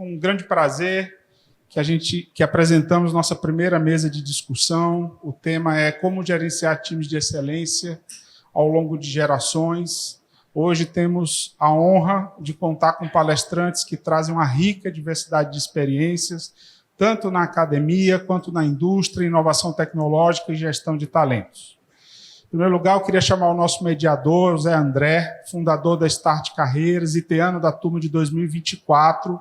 com um grande prazer que apresentamos nossa primeira mesa de discussão. O tema é como gerenciar times de excelência ao longo de gerações. Hoje temos a honra de contar com palestrantes que trazem uma rica diversidade de experiências, tanto na academia quanto na indústria, inovação tecnológica e gestão de talentos. Em primeiro lugar, eu queria chamar o nosso mediador, o Zé André, fundador da Start Carreiras, iteano da turma de 2024,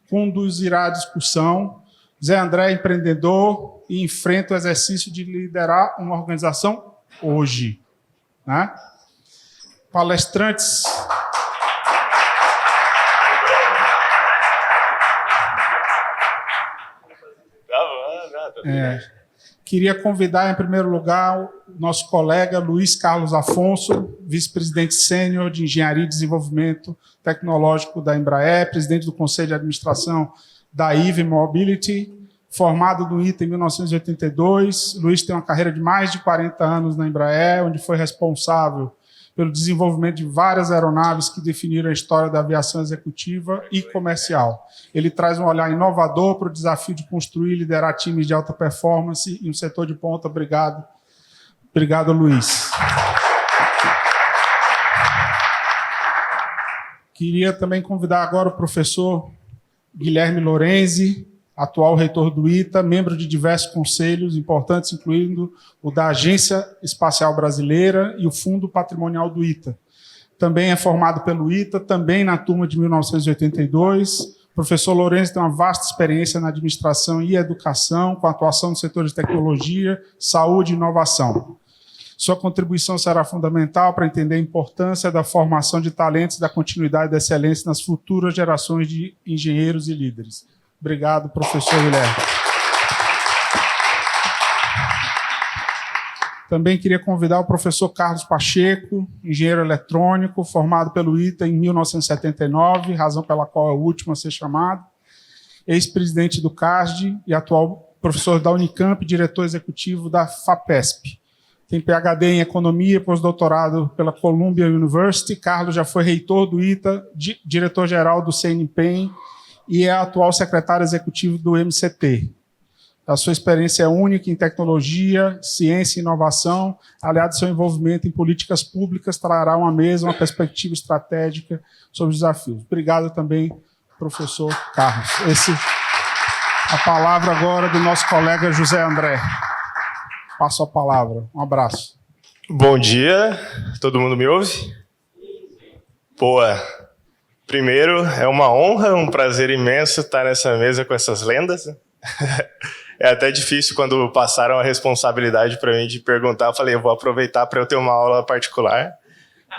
conduzirá a discussão. Zé André é empreendedor e enfrenta o exercício de liderar uma organização hoje, né? Palestrantes. Queria convidar, em primeiro lugar, o nosso colega Luiz Carlos Afonso, vice-presidente sênior de Engenharia e Desenvolvimento Tecnológico da Embraer, presidente do Conselho de Administração da IVE Mobility, formado no ITA em 1982. Luiz tem uma carreira de mais de 40 anos na Embraer, onde foi responsável pelo desenvolvimento de várias aeronaves que definiram a história da aviação executiva e comercial. Ele traz um olhar inovador para o desafio de construir e liderar times de alta performance em um setor de ponta. Obrigado. Obrigado, Luiz. Queria também convidar agora o professor Guilherme Lorenzi, atual reitor do ITA, membro de diversos conselhos importantes, incluindo o da Agência Espacial Brasileira e o Fundo Patrimonial do ITA. Também é formado pelo ITA, também na turma de 1982. O professor Lorenzi tem uma vasta experiência na administração e educação, com atuação no setor de tecnologia, saúde e inovação. Sua contribuição será fundamental para entender a importância da formação de talentos e da continuidade da excelência nas futuras gerações de engenheiros e líderes. Obrigado, professor Guilherme. Também queria convidar o professor Carlos Pacheco, engenheiro eletrônico, formado pelo ITA em 1979, razão pela qual é o último a ser chamado, ex-presidente do CASD e atual professor da Unicamp, diretor executivo da FAPESP. Tem PhD em Economia, pós-doutorado pela Columbia University. Carlos já foi reitor do ITA, diretor-geral do CNPEM, e é atual secretário executivo do MCT. A sua experiência é única em tecnologia, ciência e inovação, aliado ao seu envolvimento em políticas públicas, trará uma perspectiva estratégica sobre os desafios. Obrigado também, professor Carlos. A palavra agora do nosso colega José André. Passo a palavra. Um abraço. Bom dia. Todo mundo me ouve? Boa. Primeiro, é uma honra, um prazer imenso estar nessa mesa com essas lendas. É até difícil quando passaram a responsabilidade para mim de perguntar. Eu falei, eu vou aproveitar para eu ter uma aula particular.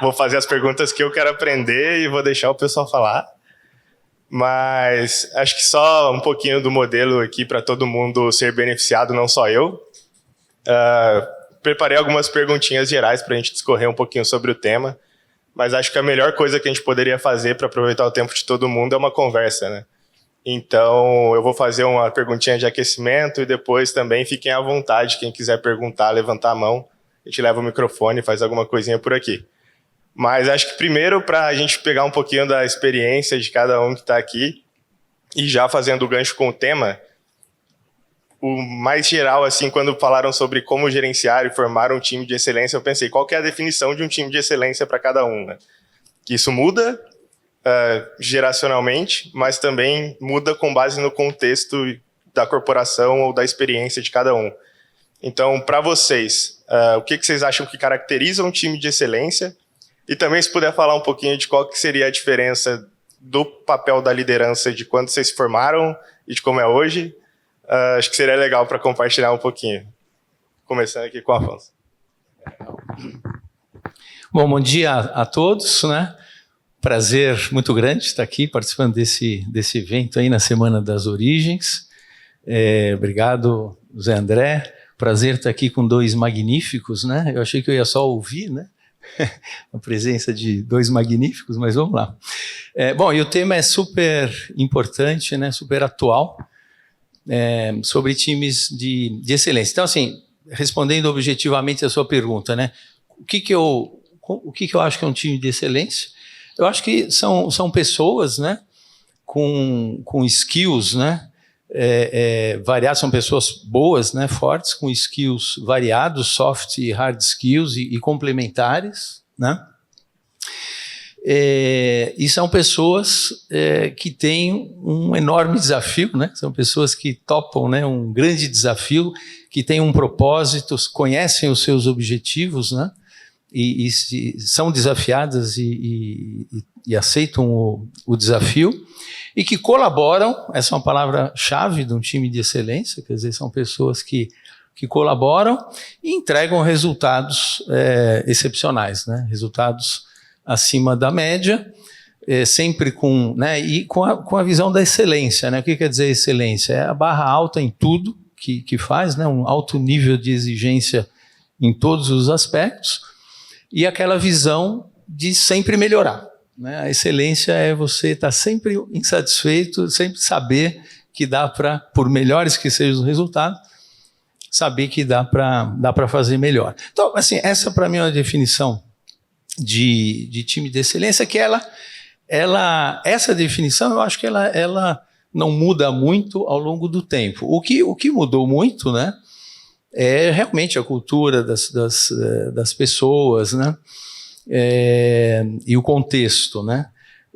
Vou fazer as perguntas que eu quero aprender e vou deixar o pessoal falar. Mas acho que só um pouquinho do modelo aqui para todo mundo ser beneficiado, não só eu. Preparei algumas perguntinhas gerais para a gente discorrer um pouquinho sobre o tema. Mas acho que a melhor coisa que a gente poderia fazer para aproveitar o tempo de todo mundo é uma conversa, né? Então, eu vou fazer uma perguntinha de aquecimento e depois também fiquem à vontade, quem quiser perguntar, levantar a mão, a gente leva o microfone e faz alguma coisinha por aqui. Mas acho que primeiro, para a gente pegar um pouquinho da experiência de cada um que está aqui e já fazendo o gancho com o tema, o mais geral, assim, quando falaram sobre como gerenciar e formar um time de excelência, eu pensei, qual que é a definição de um time de excelência para cada um, né? Que isso muda geracionalmente, mas também muda com base no contexto da corporação ou da experiência de cada um. Então, para vocês, o que vocês acham que caracteriza um time de excelência? E também, se puder falar um pouquinho de qual que seria a diferença do papel da liderança de quando vocês se formaram e de como é hoje, acho que seria legal para compartilhar um pouquinho. Começando aqui com o Afonso. Bom dia a todos, né? Prazer muito grande estar aqui participando desse evento aí na Semana das Origens. Obrigado, Zé André. Prazer estar aqui com dois magníficos, né? Eu achei que eu ia só ouvir, né? A presença de dois magníficos, mas vamos lá. Bom, e o tema é super importante, né? Super atual. Sobre times de excelência. Então, assim, respondendo objetivamente a sua pergunta, né? O que eu acho que é um time de excelência? Eu acho que são pessoas, né, com skills, né? Variados, são pessoas boas, né? Fortes, com skills variados, soft e hard skills e complementares, né? E são pessoas que têm um enorme desafio, né? São pessoas que topam, né, um grande desafio, que têm um propósito, conhecem os seus objetivos, né? E são desafiadas e aceitam o desafio, e que colaboram. Essa é uma palavra-chave de um time de excelência, quer dizer, são pessoas que colaboram e entregam resultados excepcionais, né? Resultados acima da média, sempre com, né, e com a visão da excelência, né? O que quer dizer excelência? É a barra alta em tudo que faz, né? Um alto nível de exigência em todos os aspectos, e aquela visão de sempre melhorar, né? A excelência é você estar sempre insatisfeito, sempre saber que dá para, por melhores que sejam os resultados, saber que dá para fazer melhor. Então, assim, essa para mim é uma definição de time de excelência, que essa definição eu acho que ela não muda muito ao longo do tempo. O que mudou muito, né, é realmente a cultura das pessoas, né, e o contexto, né,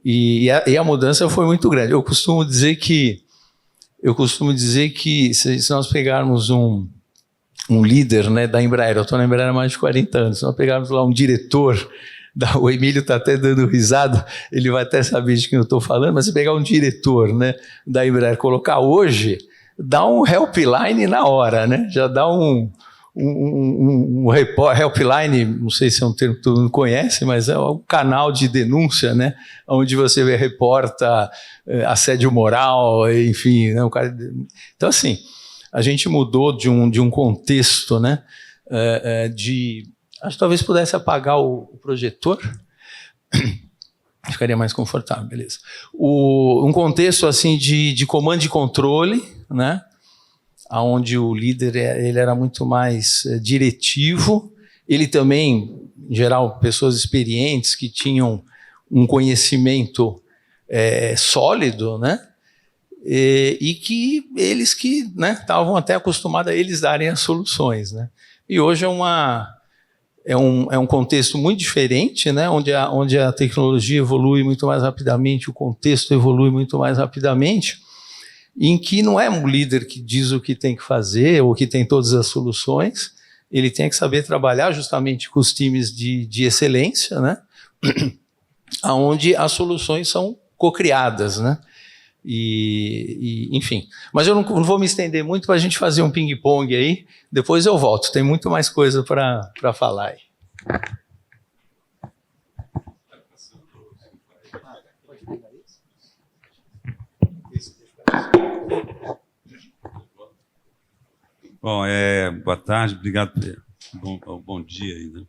e a mudança foi muito grande. Eu costumo dizer que se nós pegarmos um líder, né, da Embraer, eu estou na Embraer há mais de 40 anos, se nós pegarmos lá um diretor, o Emílio está até dando risada, ele vai até saber de quem eu estou falando, mas se pegar um diretor, né, da Embraer, colocar hoje, dá um helpline na hora, né? Já dá um helpline, não sei se é um termo que todo mundo conhece, mas é um canal de denúncia, né? Onde você reporta assédio moral, enfim, né? Então, assim, a gente mudou de um contexto, né? Acho que talvez pudesse apagar o projetor. Ficaria mais confortável, beleza. Um contexto assim de comando e controle, né? Onde o líder ele era muito mais diretivo. Ele também, em geral, pessoas experientes que tinham um conhecimento sólido, né? E que eles que, né, estavam até acostumados a eles darem as soluções, né? E hoje é um contexto muito diferente, né? Onde a tecnologia evolui muito mais rapidamente, o contexto evolui muito mais rapidamente, em que não é um líder que diz o que tem que fazer ou que tem todas as soluções. Ele tem que saber trabalhar justamente com os times de excelência, né? Onde as soluções são cocriadas, né? Enfim. Mas eu não vou me estender muito para a gente fazer um ping-pong aí. Depois eu volto. Tem muito mais coisa para falar aí. Bom, boa tarde, obrigado, bom dia ainda.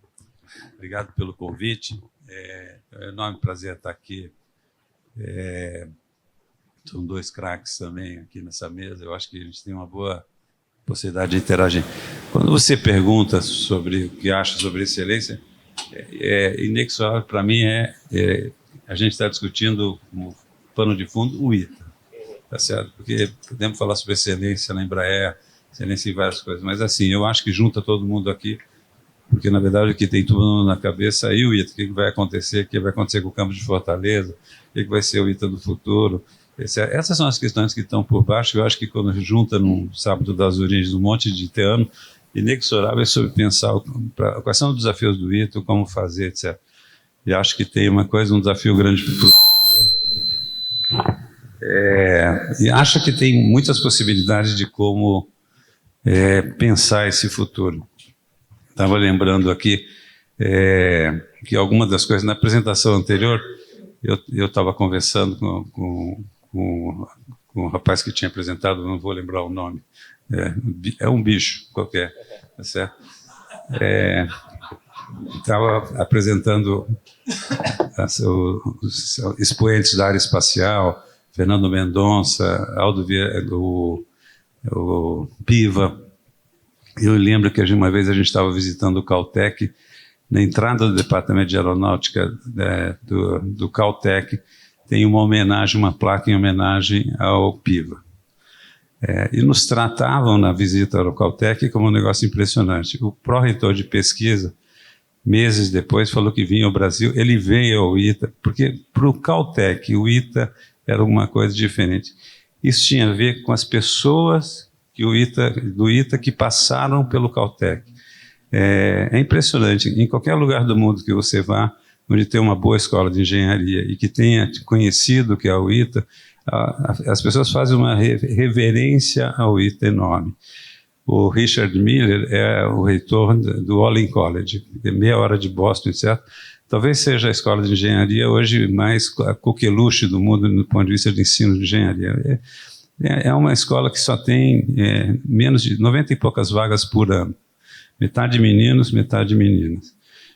Obrigado pelo convite. É um enorme prazer estar aqui. São dois craques também aqui nessa mesa. Eu acho que a gente tem uma boa possibilidade de interagir. Quando você pergunta sobre o que acha sobre excelência, inexorável para mim a gente está discutindo como pano de fundo o ITA, tá certo? Porque podemos falar sobre excelência na Embraer, excelência em várias coisas, mas assim, eu acho que junta todo mundo aqui, porque na verdade o que tem tudo na cabeça é o ITA, o que vai acontecer, o que vai acontecer com o campo de Fortaleza, o que vai ser o ITA do futuro. Essas são as questões que estão por baixo. Eu acho que quando junta num sábado das origens um monte de teano, inexorável é sobre pensar quais são os desafios do ITA, como fazer, etc. E acho que tem uma coisa, um desafio grande para o e acho que tem muitas possibilidades de como pensar esse futuro. Estava lembrando aqui que alguma das coisas, na apresentação anterior, eu estava conversando com um rapaz que tinha apresentado, não vou lembrar o nome, é um bicho qualquer, tá certo? Estava apresentando os expoentes da área espacial, Fernando Mendonça, Aldo Vieira, o Piva. Eu lembro que uma vez a gente estava visitando o Caltech, na entrada do departamento de aeronáutica do Caltech, tem uma homenagem, uma placa em homenagem ao Piva. E nos tratavam na visita ao Caltech como um negócio impressionante. O pró-reitor de pesquisa, meses depois, falou que vinha ao Brasil. Ele veio ao ITA, porque para o Caltech, o ITA era uma coisa diferente. Isso tinha a ver com as pessoas do ITA que passaram pelo Caltech. É impressionante. Em qualquer lugar do mundo que você vá, onde tem uma boa escola de engenharia e que tenha conhecido o que é o ITA, as pessoas fazem uma reverência ao ITA enorme. O Richard Miller é o reitor do Olin College, meia hora de Boston, etc. Talvez seja a escola de engenharia hoje mais a coqueluche do mundo do ponto de vista de ensino de engenharia. É uma escola que só tem menos de 90 e poucas vagas por ano. Metade meninos, metade meninas.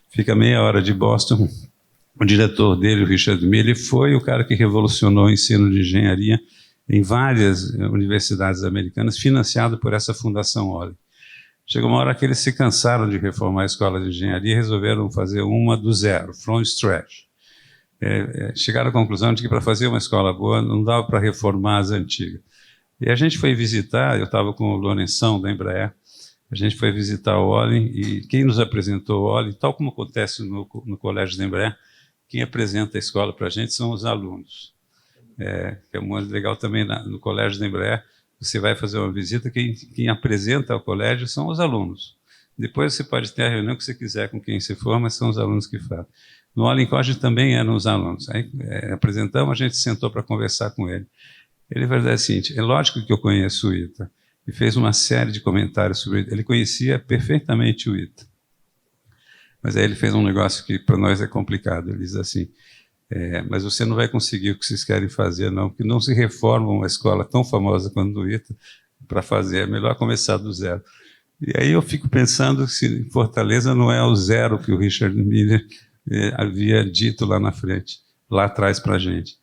Fica meia hora de Boston. O diretor dele, o Richard Miller, foi o cara que revolucionou o ensino de engenharia em várias universidades americanas, financiado por essa Fundação Olin. Chegou uma hora que eles se cansaram de reformar a escola de engenharia e resolveram fazer uma do zero, from scratch. Chegaram à conclusão de que para fazer uma escola boa não dava para reformar as antigas. E a gente foi visitar, eu estava com o Lourenção da Embraer, a gente foi visitar o Olin, e quem nos apresentou o Olin, tal como acontece no Colégio da Embraer, quem apresenta a escola para a gente são os alunos. Que é muito legal também no Colégio da Embraer, você vai fazer uma visita, quem apresenta o colégio são os alunos. Depois você pode ter a reunião que você quiser com quem se for, mas são os alunos que fazem. No Olin College também eram os alunos. Aí apresentamos, a gente sentou para conversar com ele. Ele vai dizer o seguinte: é lógico que eu conheço o ITA, e fez uma série de comentários sobre o ITA. Ele conhecia perfeitamente o ITA. Mas aí ele fez um negócio que para nós é complicado. Ele diz assim: mas você não vai conseguir o que vocês querem fazer, não, porque não se reforma uma escola tão famosa quanto o ITA para fazer, é melhor começar do zero. E aí eu fico pensando se em Fortaleza não é o zero que o Richard Miller havia dito lá na frente, lá atrás para a gente.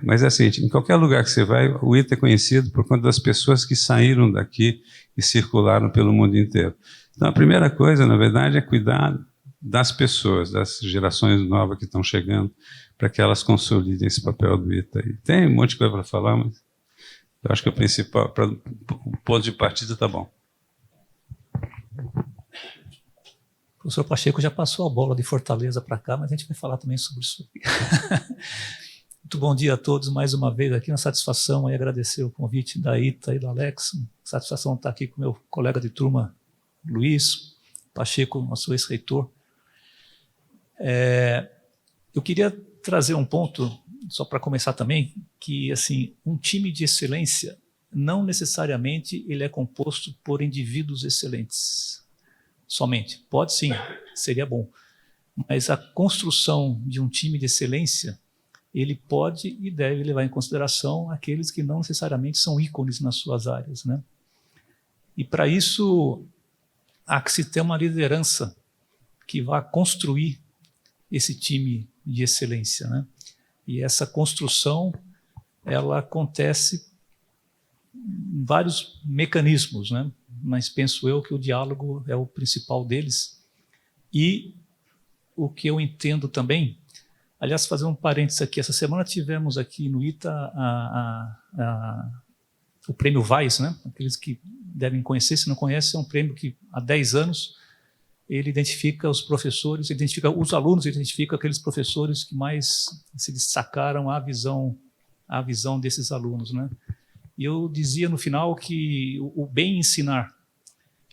Mas é assim, em qualquer lugar que você vai, o ITA é conhecido por conta das pessoas que saíram daqui e circularam pelo mundo inteiro. Então a primeira coisa, na verdade, é cuidar das pessoas, das gerações novas que estão chegando, para que elas consolidem esse papel do ITA. E tem um monte de coisa para falar, mas eu acho que o principal, o ponto de partida está bom. O professor Pacheco já passou a bola de Fortaleza para cá, mas a gente vai falar também sobre isso. Muito bom dia a todos, mais uma vez aqui, uma satisfação e agradecer o convite da ITA e do Alex. Satisfação estar aqui com meu colega de turma, Luiz Pacheco, nosso ex-reitor. Eu queria trazer um ponto, só para começar também, que assim, um time de excelência não necessariamente ele é composto por indivíduos excelentes somente. Pode sim, seria bom. Mas a construção de um time de excelência, ele pode e deve levar em consideração aqueles que não necessariamente são ícones nas suas áreas, né? E para isso há que se ter uma liderança que vá construir esse time de excelência, né? E essa construção, ela acontece em vários mecanismos, né? Mas penso eu que o diálogo é o principal deles. E o que eu entendo também, aliás, fazer um parênteses aqui, essa semana tivemos aqui no ITA o prêmio VAIS, né? Aqueles que devem conhecer, se não conhecem, é um prêmio que há 10 anos ele identifica os professores, identifica os alunos, identifica aqueles professores que mais se destacaram à visão desses alunos, né? E eu dizia no final que o bem ensinar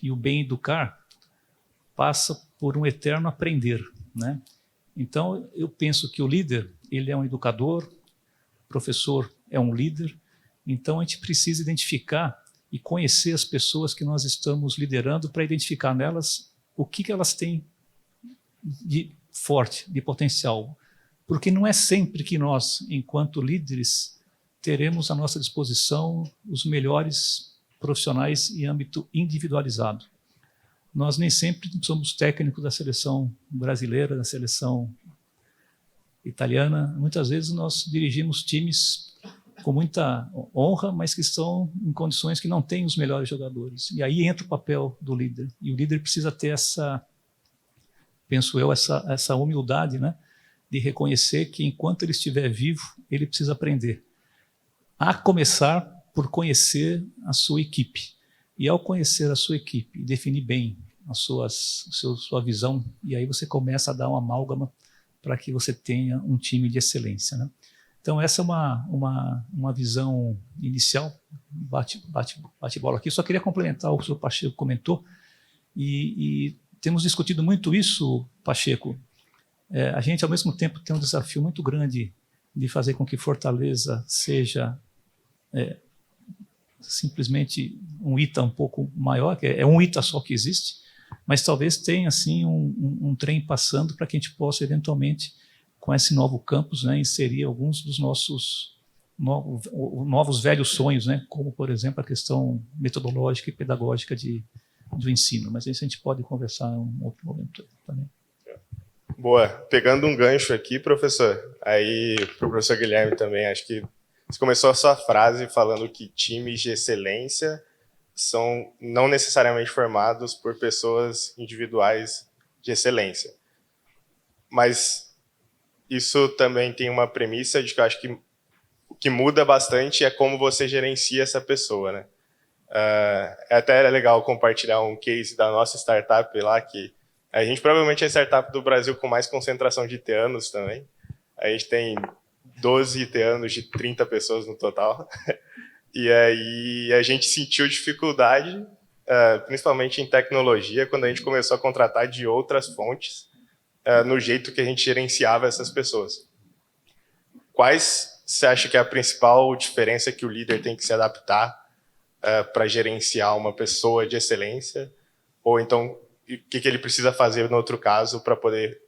e o bem educar passa por um eterno aprender, né? Então, eu penso que o líder, ele é um educador, o professor é um líder, então a gente precisa identificar e conhecer as pessoas que nós estamos liderando para identificar nelas o que elas têm de forte, de potencial. Porque não é sempre que nós, enquanto líderes, teremos à nossa disposição os melhores profissionais em âmbito individualizado. Nós nem sempre somos técnicos da seleção brasileira, da seleção italiana. Muitas vezes nós dirigimos times com muita honra, mas que estão em condições que não têm os melhores jogadores. E aí entra o papel do líder. E o líder precisa ter essa, penso eu, essa humildade, né, de reconhecer que, enquanto ele estiver vivo, ele precisa aprender. A começar por conhecer a sua equipe. E ao conhecer a sua equipe e definir bem sua visão, e aí você começa a dar uma amálgama para que você tenha um time de excelência, né? Então, essa é uma visão inicial, bate-bola aqui. Só queria complementar o que o senhor Pacheco comentou, e temos discutido muito isso, Pacheco. A gente, ao mesmo tempo, tem um desafio muito grande de fazer com que Fortaleza seja simplesmente um ITA um pouco maior, que é um ITA só que existe, mas talvez tenha assim, um trem passando para que a gente possa, eventualmente, com esse novo campus, né, inserir alguns dos nossos novos velhos sonhos, né, como, por exemplo, a questão metodológica e pedagógica do ensino. Mas isso a gente pode conversar em um outro momento também. Boa. Pegando um gancho aqui, professor, aí para o professor Guilherme também, acho que você começou a sua frase falando que times de excelência são não necessariamente formados por pessoas individuais de excelência. Mas isso também tem uma premissa de que eu acho que o que muda bastante é como você gerencia essa pessoa, né? É até legal compartilhar um case da nossa startup lá, que a gente provavelmente é a startup do Brasil com mais concentração de iteanos também. A gente tem 12 iteanos de 30 pessoas no total. E aí a gente sentiu dificuldade, principalmente em tecnologia, quando a gente começou a contratar de outras fontes, no jeito que a gente gerenciava essas pessoas. Quais você acha que é a principal diferença que o líder tem que se adaptar para gerenciar uma pessoa de excelência? Ou então, o que ele precisa fazer no outro caso para poder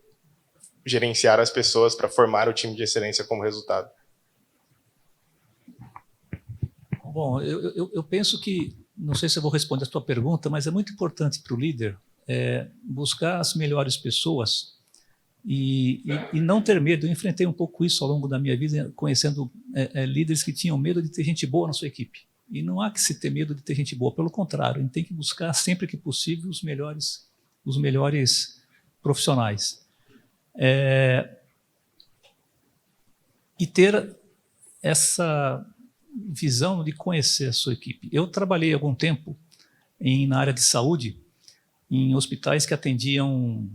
gerenciar as pessoas, para formar o time de excelência como resultado? Bom, eu penso que, não sei se eu vou responder a sua pergunta, mas é muito importante para o líder buscar as melhores pessoas e não ter medo. Eu enfrentei um pouco isso ao longo da minha vida, conhecendo líderes que tinham medo de ter gente boa na sua equipe. E não há que se ter medo de ter gente boa, pelo contrário, a gente tem que buscar sempre que possível os melhores profissionais. E ter essa visão de conhecer a sua equipe. Eu trabalhei algum tempo na área de saúde, em hospitais que atendiam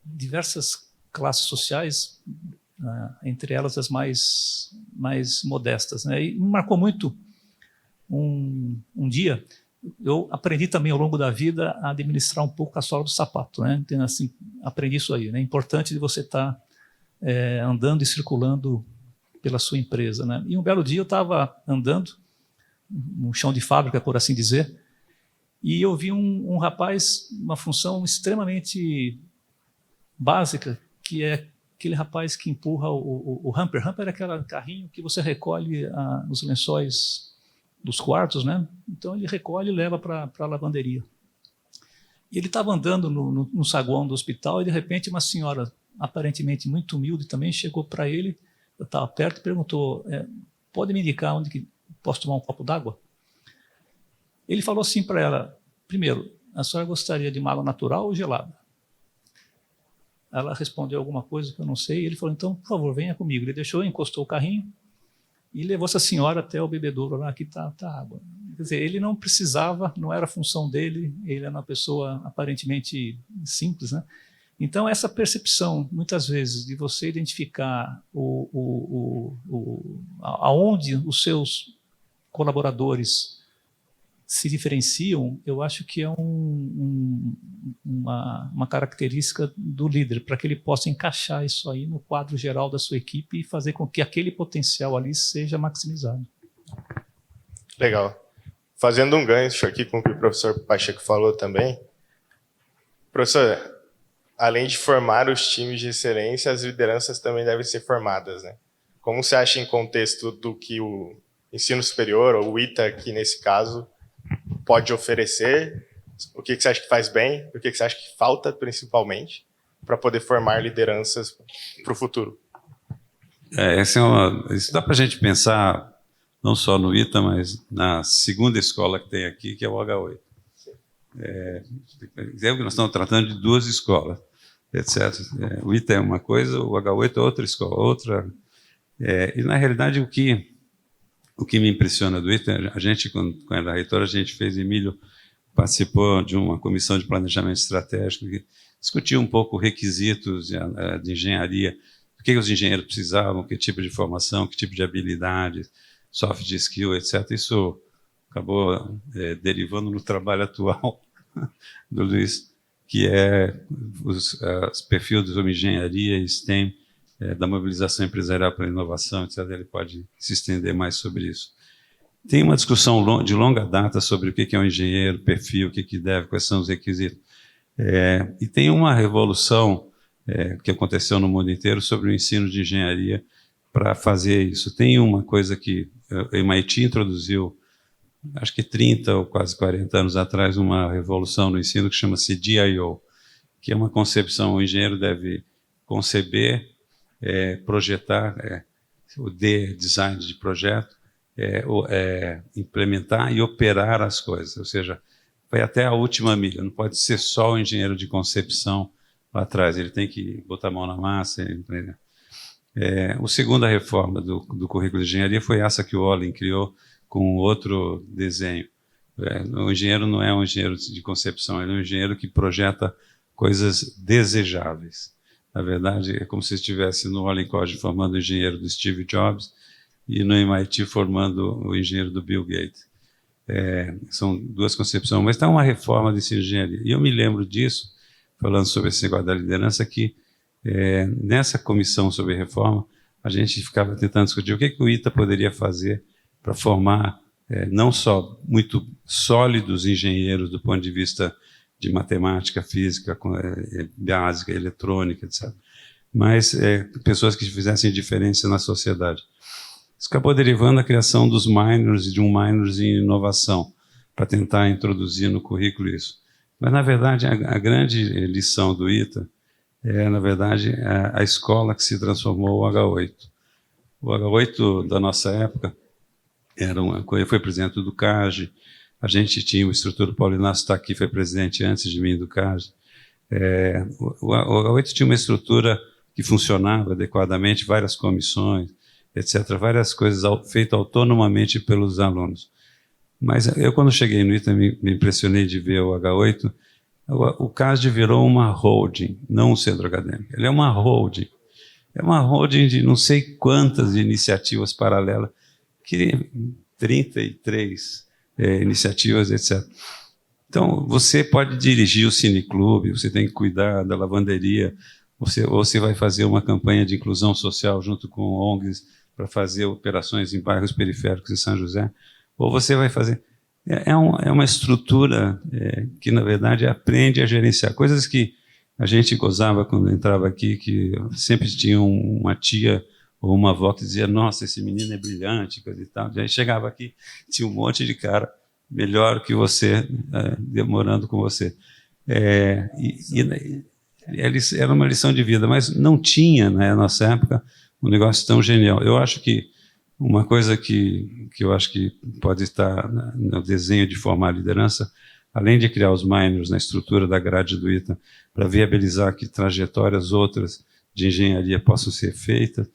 diversas classes sociais, entre elas as mais modestas, né? E me marcou muito um dia. Eu aprendi também ao longo da vida a administrar um pouco a sola do sapato, né? Então, assim, aprendi isso aí, né? É importante de você estar andando e circulando pela sua empresa, né? E um belo dia eu estava andando no chão de fábrica, por assim dizer, e eu vi um rapaz, uma função extremamente básica, que é aquele rapaz que empurra o hamper. Hamper é aquele carrinho que você recolhe os lençóis dos quartos, né? Então ele recolhe e leva para a lavanderia. E ele estava andando no saguão do hospital e de repente uma senhora aparentemente muito humilde também chegou para ele, eu estava perto, e perguntou: pode me indicar onde que posso tomar um copo d'água? Ele falou assim para ela: primeiro, a senhora gostaria de uma água natural ou gelada? Ela respondeu alguma coisa que eu não sei, e ele falou: então, por favor, venha comigo. Ele deixou, encostou o carrinho e levou essa senhora até o bebedouro lá, aqui está a água. Quer dizer, ele não precisava, não era a função dele, ele era uma pessoa aparentemente simples, né? Então, essa percepção, muitas vezes, de você identificar aonde os seus colaboradores se diferenciam, eu acho que é uma característica do líder, para que ele possa encaixar isso aí no quadro geral da sua equipe e fazer com que aquele potencial ali seja maximizado. Legal. Fazendo um gancho aqui com o que o professor Pacheco falou também, professor, além de formar os times de excelência, as lideranças também devem ser formadas, né? Como você acha, em contexto do que o ensino superior, ou o ITA aqui nesse caso, pode oferecer? O que você acha que faz bem? O que você acha que falta, principalmente, para poder formar lideranças para o futuro? Isso dá para a gente pensar não só no ITA, mas na segunda escola que tem aqui, que é o H8. Nós estamos tratando de duas escolas. etc. O ITA é uma coisa, o H8 é outra escola, outra. E, na realidade, o que me impressiona do ITA, a gente, quando era reitor, a gente fez, Emílio participou de uma comissão de planejamento estratégico que discutiu um pouco requisitos de engenharia, o que os engenheiros precisavam, que tipo de formação, que tipo de habilidade, soft skill, etc. Isso acabou derivando no trabalho atual do Luiz, que é os perfis de engenharia e STEM, da mobilização empresarial para a inovação, etc. Ele pode se estender mais sobre isso. Tem uma discussão de longa data sobre o que é um engenheiro, perfil, o que deve, quais são os requisitos. E tem uma revolução que aconteceu no mundo inteiro sobre o ensino de engenharia para fazer isso. Tem uma coisa que o MIT introduziu, acho que 30 ou quase 40 anos atrás, uma revolução no ensino que chama-se DIO, que é uma concepção, o engenheiro deve conceber, projetar, o D, design de projeto, implementar e operar as coisas, ou seja, vai até a última milha, não pode ser só o engenheiro de concepção lá atrás, ele tem que botar a mão na massa. A segunda reforma do currículo de engenharia foi essa que o Olin criou com outro desenho. O engenheiro não é um engenheiro de concepção, ele é um engenheiro que projeta coisas desejáveis. Na verdade, é como se estivesse no Olin College formando o engenheiro do Steve Jobs e no MIT formando o engenheiro do Bill Gates. São duas concepções, mas está uma reforma de engenharia. E eu me lembro disso, falando sobre esse negócio da liderança, que nessa comissão sobre reforma, a gente ficava tentando discutir o que o ITA poderia fazer para formar não só muito sólidos engenheiros do ponto de vista de matemática, física, básica, eletrônica, etc., mas pessoas que fizessem diferença na sociedade. Isso acabou derivando a criação dos minors e de um minors em inovação, para tentar introduzir no currículo isso. Mas, na verdade, a grande lição do ITA na verdade, a escola que se transformou o H8. O H8 da nossa época foi presidente do CAGE, a gente tinha o instrutor Paulo Inácio está aqui, foi presidente antes de mim do CAGE. O H8 tinha uma estrutura que funcionava adequadamente, várias comissões, etc., várias coisas feitas autonomamente pelos alunos. Mas eu, quando cheguei no ITA, me impressionei de ver o H8. O CAGE virou uma holding, não um centro acadêmico. Ele é uma holding. É uma holding de não sei quantas iniciativas paralelas, 33 iniciativas, etc. Então, você pode dirigir o cineclube, você tem que cuidar da lavanderia, você vai fazer uma campanha de inclusão social junto com ONGs para fazer operações em bairros periféricos em São José, ou você vai fazer... É uma estrutura que, na verdade, aprende a gerenciar. Coisas que a gente gozava quando entrava aqui, que sempre tinha uma tia ou uma avó que dizia, nossa, esse menino é brilhante, coisa e tal. Aí chegava aqui, tinha um monte de cara melhor que você, demorando com você. Era uma lição de vida, mas não tinha, na nossa época, um negócio tão genial. Eu acho que uma coisa que eu acho que pode estar no desenho de formar liderança, além de criar os minors na estrutura da grade do ITA, para viabilizar que trajetórias outras de engenharia possam ser feitas,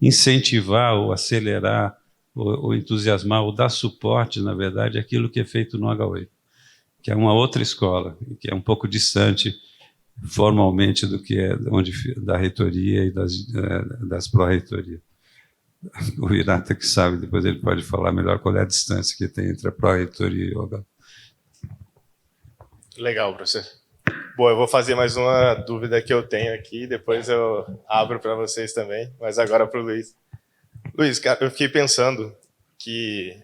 incentivar ou acelerar ou entusiasmar ou dar suporte, na verdade, àquilo que é feito no H8, que é uma outra escola, que é um pouco distante formalmente do que é da reitoria e das pró-reitorias. O Irata que sabe, depois ele pode falar melhor qual é a distância que tem entre a pró-reitoria e o H8. Legal, professor. Bom, eu vou fazer mais uma dúvida que eu tenho aqui, depois eu abro para vocês também, mas agora para o Luiz. Luiz, cara, eu fiquei pensando que,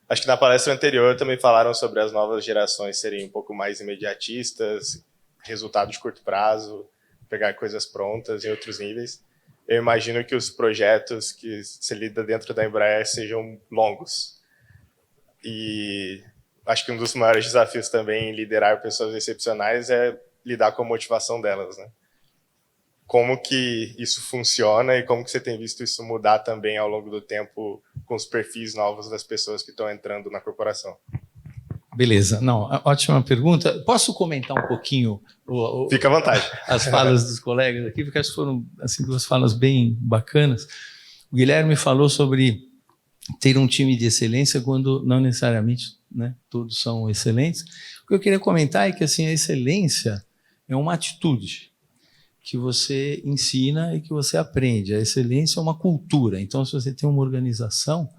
acho que na palestra anterior também falaram sobre as novas gerações serem um pouco mais imediatistas, resultado de curto prazo, pegar coisas prontas em outros níveis. Eu imagino que os projetos que se lida dentro da Embraer sejam longos. E acho que um dos maiores desafios também em liderar pessoas excepcionais é lidar com a motivação delas, né? Como que isso funciona e como que você tem visto isso mudar também ao longo do tempo com os perfis novos das pessoas que estão entrando na corporação? Beleza. Não, ótima pergunta. Posso comentar um pouquinho Fica à vontade. as falas dos colegas aqui, porque acho que foram assim, duas falas bem bacanas. O Guilherme falou sobre ter um time de excelência quando não necessariamente, né, todos são excelentes. O que eu queria comentar é que assim, a excelência é uma atitude que você ensina e que você aprende. A excelência é uma cultura. Então, se você tem uma organização,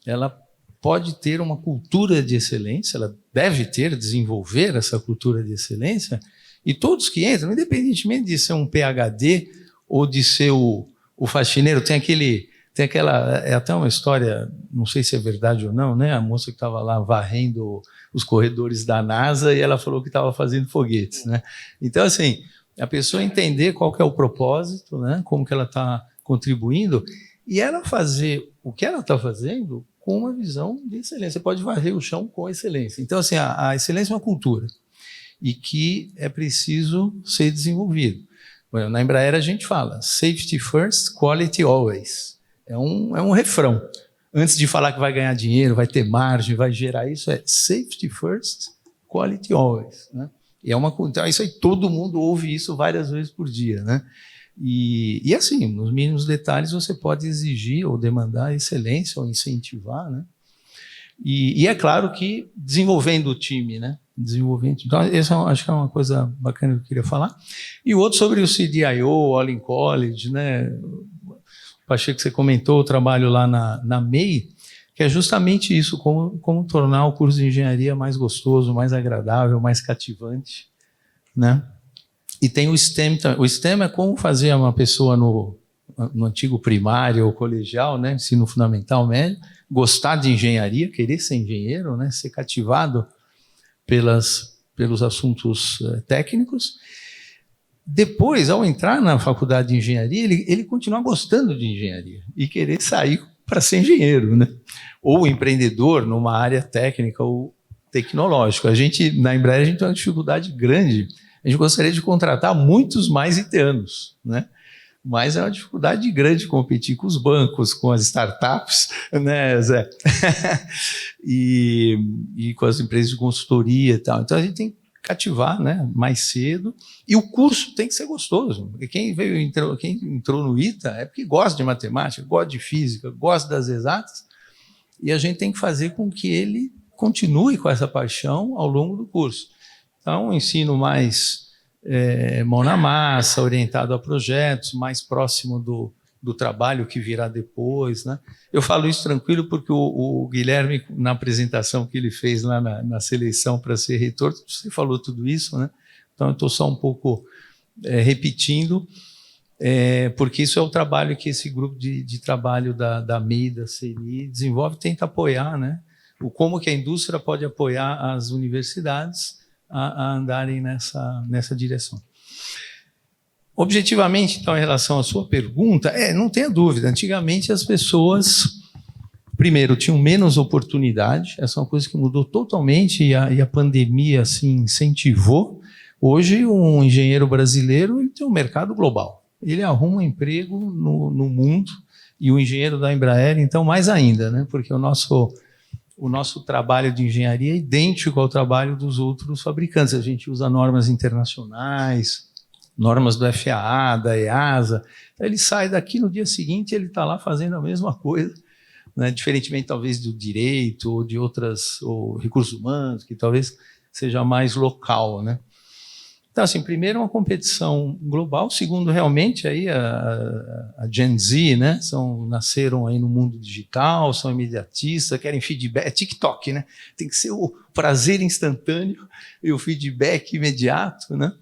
ela pode ter uma cultura de excelência, ela deve desenvolver essa cultura de excelência, e todos que entram, independentemente de ser um PhD ou de ser o faxineiro, tem aquela, é até uma história, não sei se é verdade ou não, né? A moça que estava lá varrendo os corredores da NASA e ela falou que estava fazendo foguetes, né? Então, assim, a pessoa entender qual que é o propósito, né? Como que ela está contribuindo, e ela fazer o que ela está fazendo com uma visão de excelência. Você pode varrer o chão com excelência. Então, assim, a excelência é uma cultura e que é preciso ser desenvolvido. Bueno, na Embraer a gente fala safety first, quality always. É um refrão. Antes de falar que vai ganhar dinheiro, vai ter margem, vai gerar isso, é safety first, quality always, né? E então, isso aí todo mundo ouve isso várias vezes por dia, né? E assim, nos mínimos detalhes você pode exigir ou demandar excelência ou incentivar, né? E é claro que desenvolvendo o time, né? Então, essa acho que é uma coisa bacana que eu queria falar. E o outro sobre o CDIO, All in College, né? Pacheco, você comentou o trabalho lá na MEI, que é justamente isso, como tornar o curso de engenharia mais gostoso, mais agradável, mais cativante, né? E tem o STEM. O STEM é como fazer uma pessoa no antigo primário ou colegial, né, ensino fundamental, médio, gostar de engenharia, querer ser engenheiro, né, ser cativado pelos assuntos técnicos. Depois, ao entrar na faculdade de engenharia, ele continuar gostando de engenharia e querer sair para ser engenheiro, né? Ou empreendedor numa área técnica ou tecnológica. Na Embraer, a gente tem uma dificuldade grande. A gente gostaria de contratar muitos mais itianos, né? Mas é uma dificuldade grande competir com os bancos, com as startups, né, Zé? e com as empresas de consultoria e tal. Então, a gente tem que cativar, né, mais cedo. E o curso tem que ser gostoso. Porque quem entrou no ITA é porque gosta de matemática, gosta de física, gosta das exatas. E a gente tem que fazer com que ele continue com essa paixão ao longo do curso. Então, um ensino mais mão na massa, orientado a projetos, mais próximo do trabalho que virá depois, né? Eu falo isso tranquilo porque o Guilherme, na apresentação que ele fez lá na seleção para ser reitor, você falou tudo isso, né? Então, eu estou só um pouco repetindo, porque isso é o trabalho que esse grupo de trabalho da MEI, da CNI, desenvolve, tenta apoiar, né? Como que a indústria pode apoiar as universidades a andarem nessa direção. Objetivamente, então, em relação à sua pergunta, não tenha dúvida, antigamente as pessoas, primeiro, tinham menos oportunidade, essa é uma coisa que mudou totalmente e a pandemia assim, incentivou. Hoje, um engenheiro brasileiro ele tem um mercado global, ele arruma um emprego no mundo, e o engenheiro da Embraer, então, mais ainda, né? Porque o nosso trabalho de engenharia é idêntico ao trabalho dos outros fabricantes. A gente usa normas internacionais, normas do FAA, da EASA. Então, ele sai daqui no dia seguinte, ele está lá fazendo a mesma coisa, né? Diferentemente, talvez, do direito ou de ou recursos humanos, que talvez seja mais local, né? Então, assim, primeiro, uma competição global. Segundo, realmente, aí a Gen Z, né, nasceram aí no mundo digital, são imediatistas, querem feedback. É TikTok, né? Tem que ser o prazer instantâneo e o feedback imediato, né?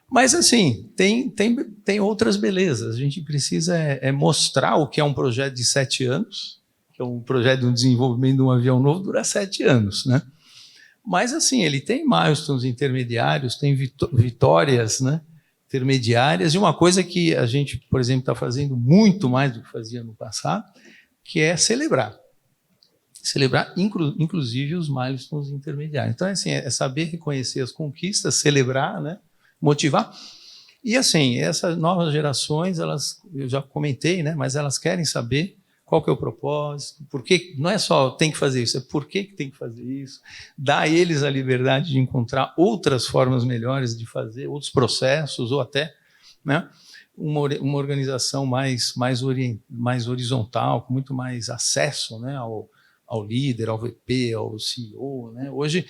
Mas, assim, tem outras belezas. A gente precisa mostrar o que é um projeto de 7 anos, que é um projeto de um desenvolvimento de um avião novo, dura 7 anos, né? Mas, assim, ele tem milestones intermediários, tem vitórias, né, intermediárias, e uma coisa que a gente, por exemplo, está fazendo muito mais do que fazia no passado, que é celebrar. Celebrar, inclusive, os milestones intermediários. Então, assim, é saber reconhecer as conquistas, celebrar, né, motivar. E, assim, essas novas gerações, eu já comentei, né, mas elas querem saber Qual que é o propósito? Por que, não é só tem que fazer isso, é por que tem que fazer isso. Dá a eles a liberdade de encontrar outras formas melhores de fazer, outros processos, ou até, né, uma organização mais horizontal, com muito mais acesso, né, ao líder, ao VP, ao CEO. Né? Hoje,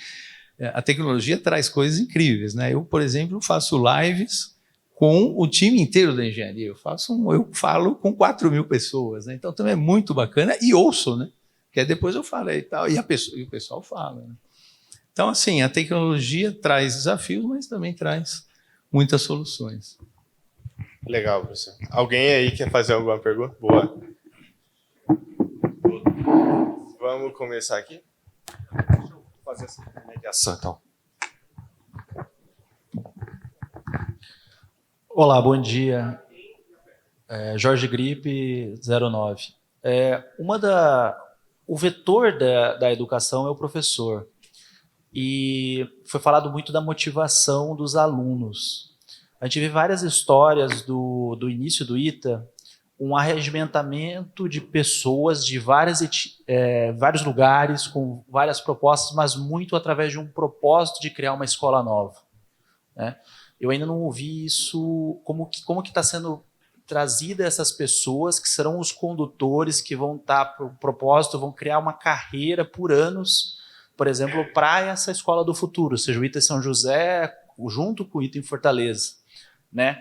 a tecnologia traz coisas incríveis. Né? Eu, por exemplo, faço lives com o time inteiro da engenharia. Eu falo com 4.000 pessoas. Né? Então, também é muito bacana. E ouço, né? Que aí depois eu falo e tal. E o pessoal fala. Né? Então, assim, a tecnologia traz desafios, mas também traz muitas soluções. Legal, professor. Alguém aí quer fazer alguma pergunta? Boa. Vamos começar aqui? Deixa eu fazer essa mediação, então. Olá, bom dia. Jorge Gripe, 09. O vetor da educação é o professor. E foi falado muito da motivação dos alunos. A gente vê várias histórias do início do ITA, um arregimentamento de pessoas de vários lugares, com várias propostas, mas muito através de um propósito de criar uma escola nova. Né? Eu ainda não ouvi isso, como que está sendo trazida essas pessoas, que serão os condutores, que vão estar para o propósito, vão criar uma carreira por anos, por exemplo, para essa escola do futuro, seja o ITA em São José, junto com o ITA em Fortaleza. Né?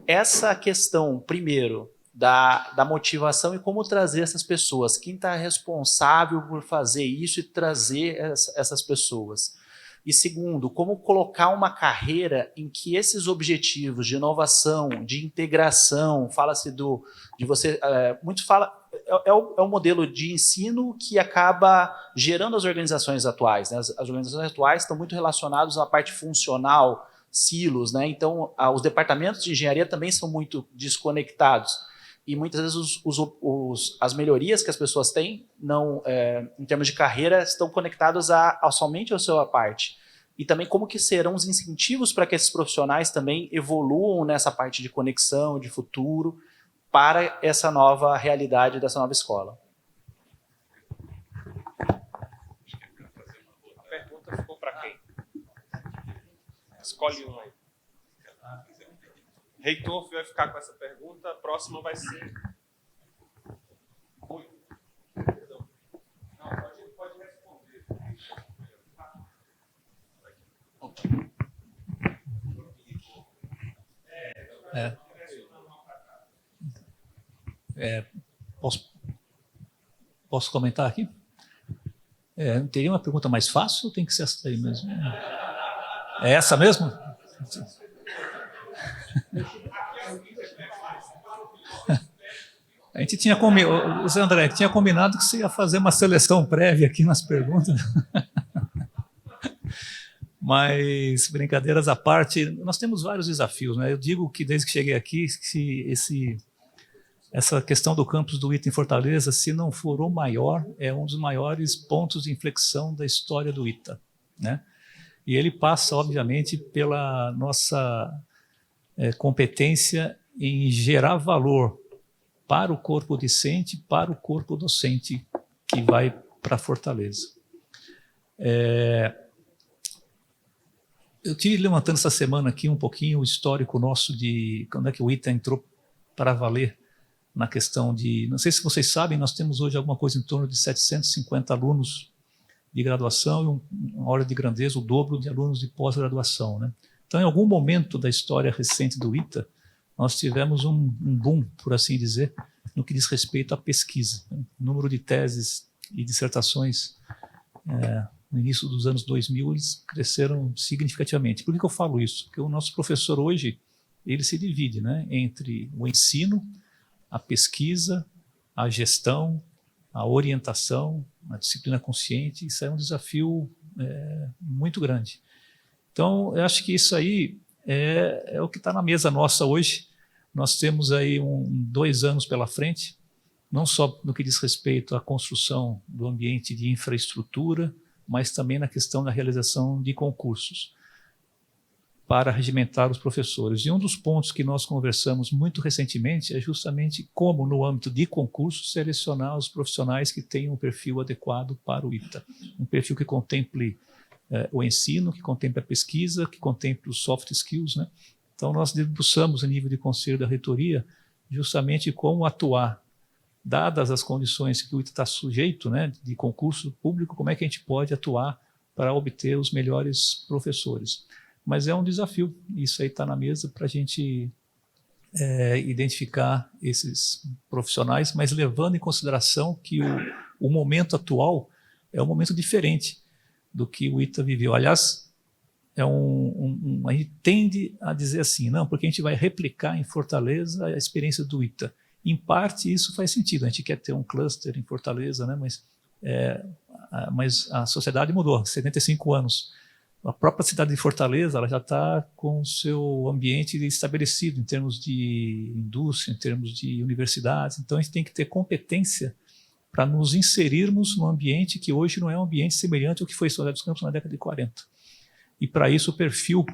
Essa questão, primeiro, da motivação e como trazer essas pessoas. Quem está responsável por fazer isso e trazer essas pessoas? E segundo, como colocar uma carreira em que esses objetivos de inovação, de integração, fala-se de você... É o modelo de ensino que acaba gerando as organizações atuais. Né? As organizações atuais estão muito relacionadas à parte funcional, silos, né? Então, os departamentos de engenharia também são muito desconectados. E muitas vezes as melhorias que as pessoas têm, em termos de carreira, estão conectadas somente à sua parte. E também como que serão os incentivos para que esses profissionais também evoluam nessa parte de conexão, de futuro, para essa nova realidade dessa nova escola. A pergunta ficou para quem? Escolhe um aí. Reitor vai ficar com essa pergunta, a próxima vai ser... Oi. Não, pode responder. Posso comentar aqui? Teria uma pergunta mais fácil ou tem que ser essa aí mesmo? É essa mesmo? A gente tinha combinado, Zé André, tinha combinado que você ia fazer uma seleção prévia aqui nas perguntas. Mas, brincadeiras à parte, nós temos vários desafios. Né? Eu digo que desde que cheguei aqui, essa questão do campus do ITA em Fortaleza, se não for o maior, é um dos maiores pontos de inflexão da história do ITA. Né? E ele passa, obviamente, pela nossa competência em gerar valor para o corpo discente, para o corpo docente que vai para Fortaleza. Eu estive levantando essa semana aqui um pouquinho o histórico nosso de quando é que o ITA entrou para valer na questão de... Não sei se vocês sabem, nós temos hoje alguma coisa em torno de 750 alunos de graduação e uma ordem de grandeza, o dobro de alunos de pós-graduação. Né? Então, em algum momento da história recente do ITA, nós tivemos um boom, por assim dizer, no que diz respeito à pesquisa. Né? O número de teses e dissertações no início dos anos 2000, eles cresceram significativamente. Por que eu falo isso? Porque o nosso professor hoje, ele se divide, né, entre o ensino, a pesquisa, a gestão, a orientação, a disciplina consciente. Isso é um desafio muito grande. Então, eu acho que isso aí é o que está na mesa nossa hoje. Nós temos aí 2 anos pela frente, não só no que diz respeito à construção do ambiente de infraestrutura, mas também na questão da realização de concursos. para regimentar os professores. E um dos pontos que nós conversamos muito recentemente é justamente como, no âmbito de concurso, selecionar os profissionais que tenham um perfil adequado para o ITA. Um perfil que contemple o ensino, que contemple a pesquisa, que contemple os soft skills, né? Então, nós debruçamos, a nível de conselho da reitoria, justamente como atuar, dadas as condições que o ITA está sujeito, né, de concurso público, como é que a gente pode atuar para obter os melhores professores. Mas é um desafio, isso aí está na mesa para a gente identificar esses profissionais, mas levando em consideração que o momento atual é um momento diferente do que o ITA viveu. Aliás, a gente tende a dizer assim, não, porque a gente vai replicar em Fortaleza a experiência do ITA. Em parte, isso faz sentido, a gente quer ter um cluster em Fortaleza, né, mas a sociedade mudou, 75 anos. A própria cidade de Fortaleza ela já está com o seu ambiente estabelecido em termos de indústria, em termos de universidades. Então, a gente tem que ter competência para nos inserirmos num ambiente que hoje não é um ambiente semelhante ao que foi São José dos Campos na década de 40. E, para isso, o perfil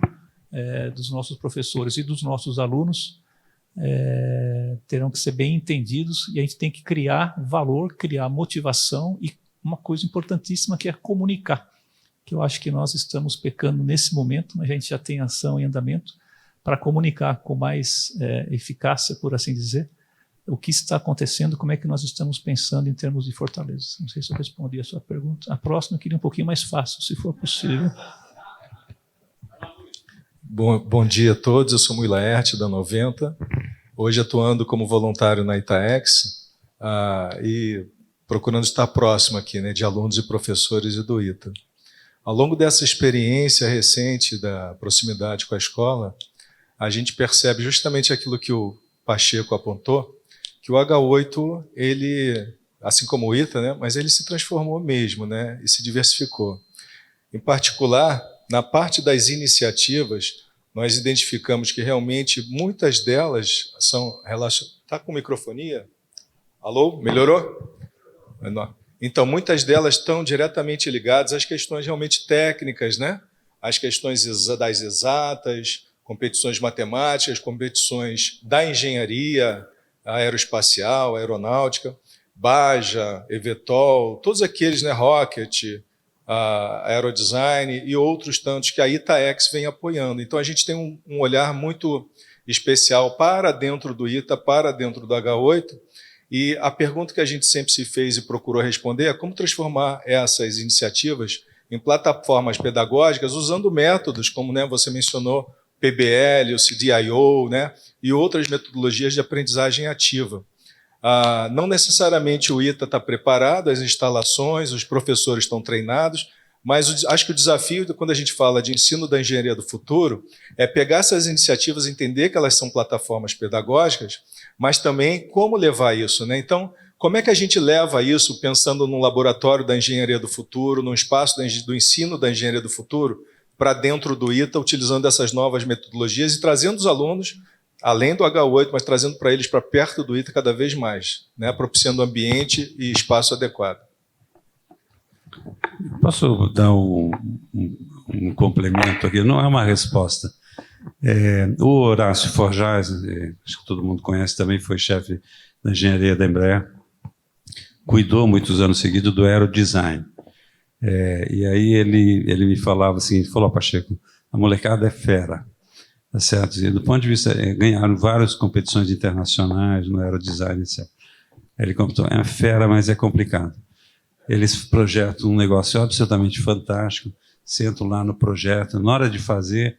dos nossos professores e dos nossos alunos terão que ser bem entendidos, e a gente tem que criar valor, criar motivação e uma coisa importantíssima que é comunicar, que eu acho que nós estamos pecando nesse momento, mas a gente já tem ação em andamento para comunicar com mais eficácia, por assim dizer, o que está acontecendo, como é que nós estamos pensando em termos de Fortaleza. Não sei se eu respondi a sua pergunta. A próxima eu queria um pouquinho mais fácil, se for possível. Bom dia a todos, eu sou Mui Laerte, da 90, hoje atuando como voluntário na Itaex e procurando estar próximo aqui, né, de alunos e professores e do ITA. Ao longo dessa experiência recente da proximidade com a escola, a gente percebe justamente aquilo que o Pacheco apontou, que o H8, ele, assim como o ITA, né, mas ele se transformou mesmo, né, e se diversificou. Em particular, na parte das iniciativas, nós identificamos que realmente muitas delas são relacionadas... Está com microfonia? Alô? Melhorou? Então, muitas delas estão diretamente ligadas às questões realmente técnicas, né? Às questões das exatas, competições matemáticas, competições da engenharia aeroespacial, aeronáutica, Baja, Evetol, todos aqueles, né, Rocket, Aerodesign e outros tantos que a Itaex vem apoiando. Então, a gente tem um olhar muito especial para dentro do ITA, para dentro do H8, e a pergunta que a gente sempre se fez e procurou responder é como transformar essas iniciativas em plataformas pedagógicas usando métodos, como, né, você mencionou, PBL, o CDIO, né, e outras metodologias de aprendizagem ativa. Não necessariamente o ITA está preparado, as instalações, os professores estão treinados, mas acho que o desafio, quando a gente fala de ensino da engenharia do futuro, é pegar essas iniciativas, entender que elas são plataformas pedagógicas, mas também como levar isso, né? Então, como é que a gente leva isso pensando num laboratório da engenharia do futuro, num espaço do ensino da engenharia do futuro, para dentro do ITA, utilizando essas novas metodologias e trazendo os alunos, além do H8, mas trazendo para eles para perto do ITA cada vez mais, né? Propiciando ambiente e espaço adequado. Posso dar um complemento aqui? Não é uma resposta. O Horácio Forjaz, acho que todo mundo conhece, também foi chefe da engenharia da Embraer, cuidou muitos anos seguidos do aerodesign. E aí ele me falava assim, ele falou, Pacheco, a molecada é fera, tá certo? E do ponto de vista, ganharam várias competições internacionais no aerodesign, etc. Ele comentou, é fera, mas é complicado. Eles projetam um negócio absolutamente fantástico, sentam lá no projeto, na hora de fazer,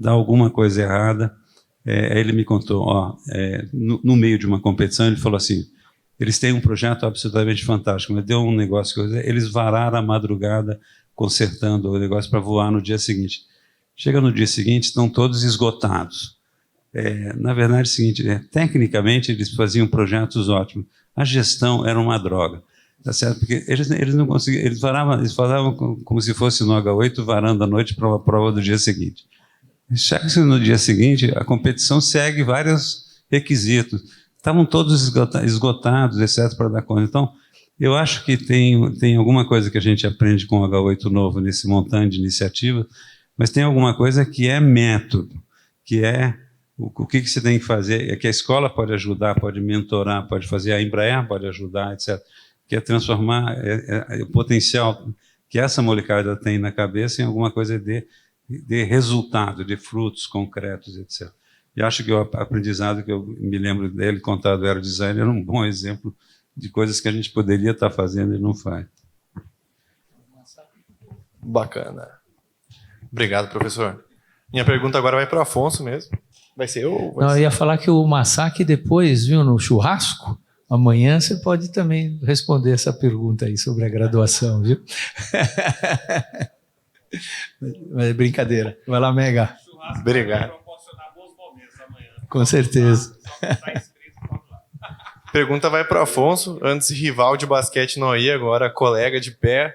dá alguma coisa errada. Aí ele me contou, no meio de uma competição, ele falou assim, eles têm um projeto absolutamente fantástico, mas deu um negócio, eles vararam a madrugada consertando o negócio para voar no dia seguinte. Chega no dia seguinte, estão todos esgotados. Na verdade, é o seguinte, tecnicamente eles faziam projetos ótimos, a gestão era uma droga. Tá certo? Porque eles não conseguiam, eles falavam como se fosse no H8, varando a noite para uma prova do dia seguinte. Chega-se no dia seguinte, a competição segue vários requisitos. Estavam todos esgotados, etc., para dar conta. Então, eu acho que tem alguma coisa que a gente aprende com o H8 novo, nesse montante de iniciativa, Mas tem alguma coisa que é método, que é o que você tem que fazer, é que a escola pode ajudar, pode mentorar, pode fazer, a Embraer pode ajudar, etc. Que é transformar o potencial que essa molecada tem na cabeça em alguma coisa de resultado, de frutos concretos, etc. E acho que o aprendizado que eu me lembro dele contar do Aerodesign era um bom exemplo de coisas que a gente poderia estar fazendo e não faz. Bacana. Obrigado, professor. Minha pergunta agora vai para o Afonso mesmo. Vai ser eu? Não, eu ia falar que o Masaki depois, viu, no churrasco, amanhã você pode também responder essa pergunta aí sobre a graduação, viu? Mas é brincadeira. Vai lá, Mega. Obrigado. Proporcionar bons momentos amanhã. Com certeza. Só que tá inscrito, vamos lá. Pergunta vai para o Afonso, antes rival de basquete no AI, agora colega de pé.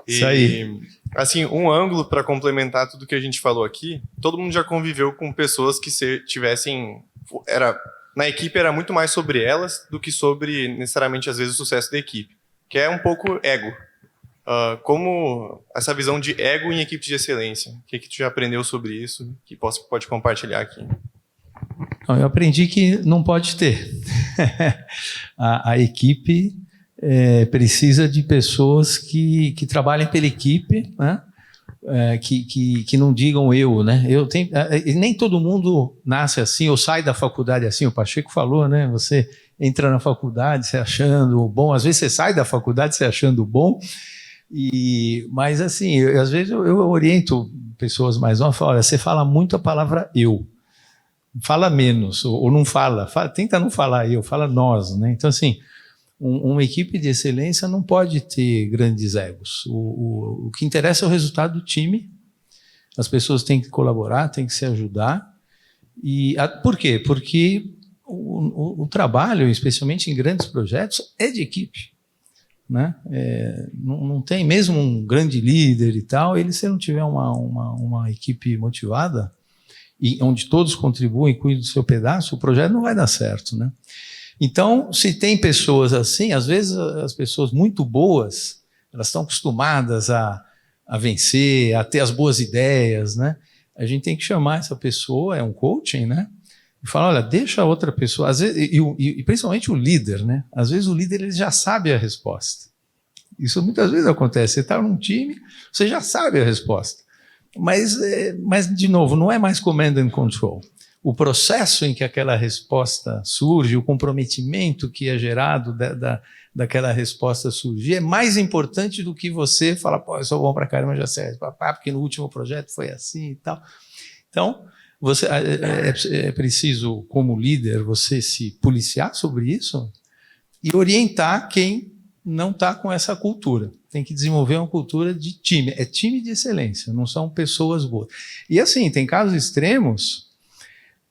Isso aí. Assim, um ângulo para complementar tudo que a gente falou aqui, todo mundo já conviveu com pessoas que tivessem... na equipe era muito mais sobre elas do que sobre, necessariamente, às vezes, o sucesso da equipe, que é um pouco ego. Como essa visão de ego em equipe de excelência? O que tu já aprendeu sobre isso que pode compartilhar aqui? Eu aprendi que não pode ter. A equipe precisa de pessoas que trabalhem pela equipe, né? Que não digam eu, né? Nem todo mundo nasce assim ou sai da faculdade assim. O Pacheco falou, né? Você entra na faculdade se achando bom, às vezes você sai da faculdade se achando bom. Mas assim, às vezes eu oriento pessoas mais novas, falo, olha, você fala muito a palavra eu. Fala menos, ou não fala, tenta não falar eu, fala nós, né? Então, assim, uma equipe de excelência não pode ter grandes egos. O que interessa é o resultado do time, as pessoas têm que colaborar, têm que se ajudar. Por quê? Porque o trabalho, especialmente em grandes projetos, é de equipe, né? Não tem, mesmo um grande líder e tal, se não tiver uma equipe motivada, e onde todos contribuem e cuidam do seu pedaço, o projeto não vai dar certo, né? Então, se tem pessoas assim, às vezes as pessoas muito boas, elas estão acostumadas a vencer, a ter as boas ideias, né? A gente tem que chamar essa pessoa, é um coaching, né? E falar, olha, deixa a outra pessoa, às vezes, e principalmente o líder, né? Às vezes o líder ele já sabe a resposta. Isso muitas vezes acontece. Você está num time, você já sabe a resposta. Mas, de novo, não é mais command and control. O processo em que aquela resposta surge, o comprometimento que é gerado daquela resposta surgir, é mais importante do que você falar, pô, eu sou bom pra caramba, já sei, porque no último projeto foi assim e tal. Então, é preciso, como líder, você se policiar sobre isso e orientar quem não está com essa cultura. Tem que desenvolver uma cultura de time. É time de excelência, não são pessoas boas. E assim, tem casos extremos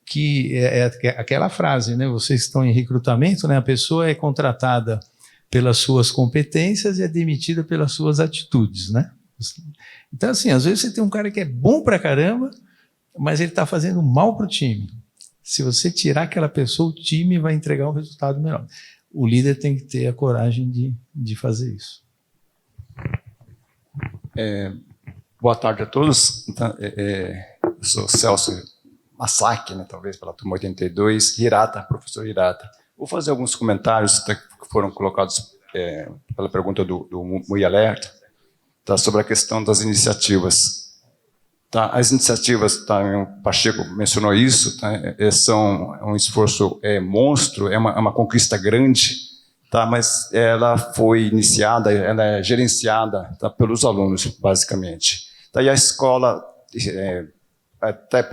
que é aquela frase, né? Vocês estão em recrutamento, né? A pessoa é contratada pelas suas competências e é demitida pelas suas atitudes, né? Então, assim, às vezes você tem um cara que é bom pra caramba, mas ele está fazendo mal para o time. Se você tirar aquela pessoa, o time vai entregar um resultado melhor. O líder tem que ter a coragem de fazer isso. Boa tarde a todos. Então, eu sou Celso Masaki, né, talvez pela turma 82, Hirata, professor Hirata. Vou fazer alguns comentários que foram colocados pela pergunta do Muy Alerta, tá, sobre a questão das iniciativas. Tá, as iniciativas, o Pacheco mencionou isso, tá, são um esforço monstro, é uma conquista grande, tá, mas ela foi iniciada, ela é gerenciada, tá, pelos alunos, basicamente. Tá, e a escola, até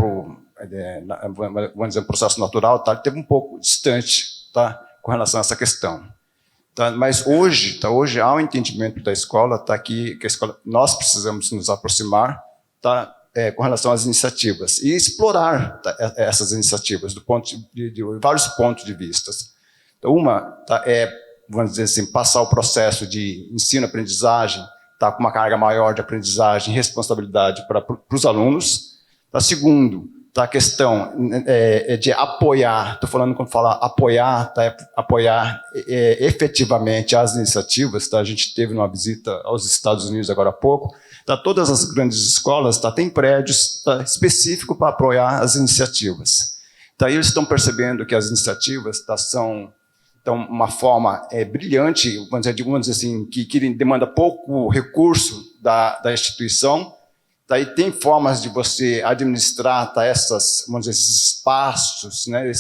vamos dizer, um processo natural, tá, teve um pouco distante, tá, com relação a essa questão. Tá, mas hoje há um entendimento da escola, tá, que a escola, nós precisamos nos aproximar, tá, com relação às iniciativas e explorar, tá, essas iniciativas de vários pontos de vista. Então, uma, tá, vamos dizer assim, passar o processo de ensino-aprendizagem, tá, com uma carga maior de aprendizagem e responsabilidade para os alunos. Tá, segundo, tá, a questão de apoiar, estou falando quando fala apoiar, tá, apoiar efetivamente as iniciativas, tá, a gente teve uma visita aos Estados Unidos agora há pouco, tá, todas as grandes escolas tá, têm prédios tá, específicos para apoiar as iniciativas. Tá, eles estão percebendo que as iniciativas tá, são uma forma brilhante, vamos dizer assim, que demanda pouco recurso da instituição. Daí tem formas de você administrar tá, vamos dizer, esses espaços, né,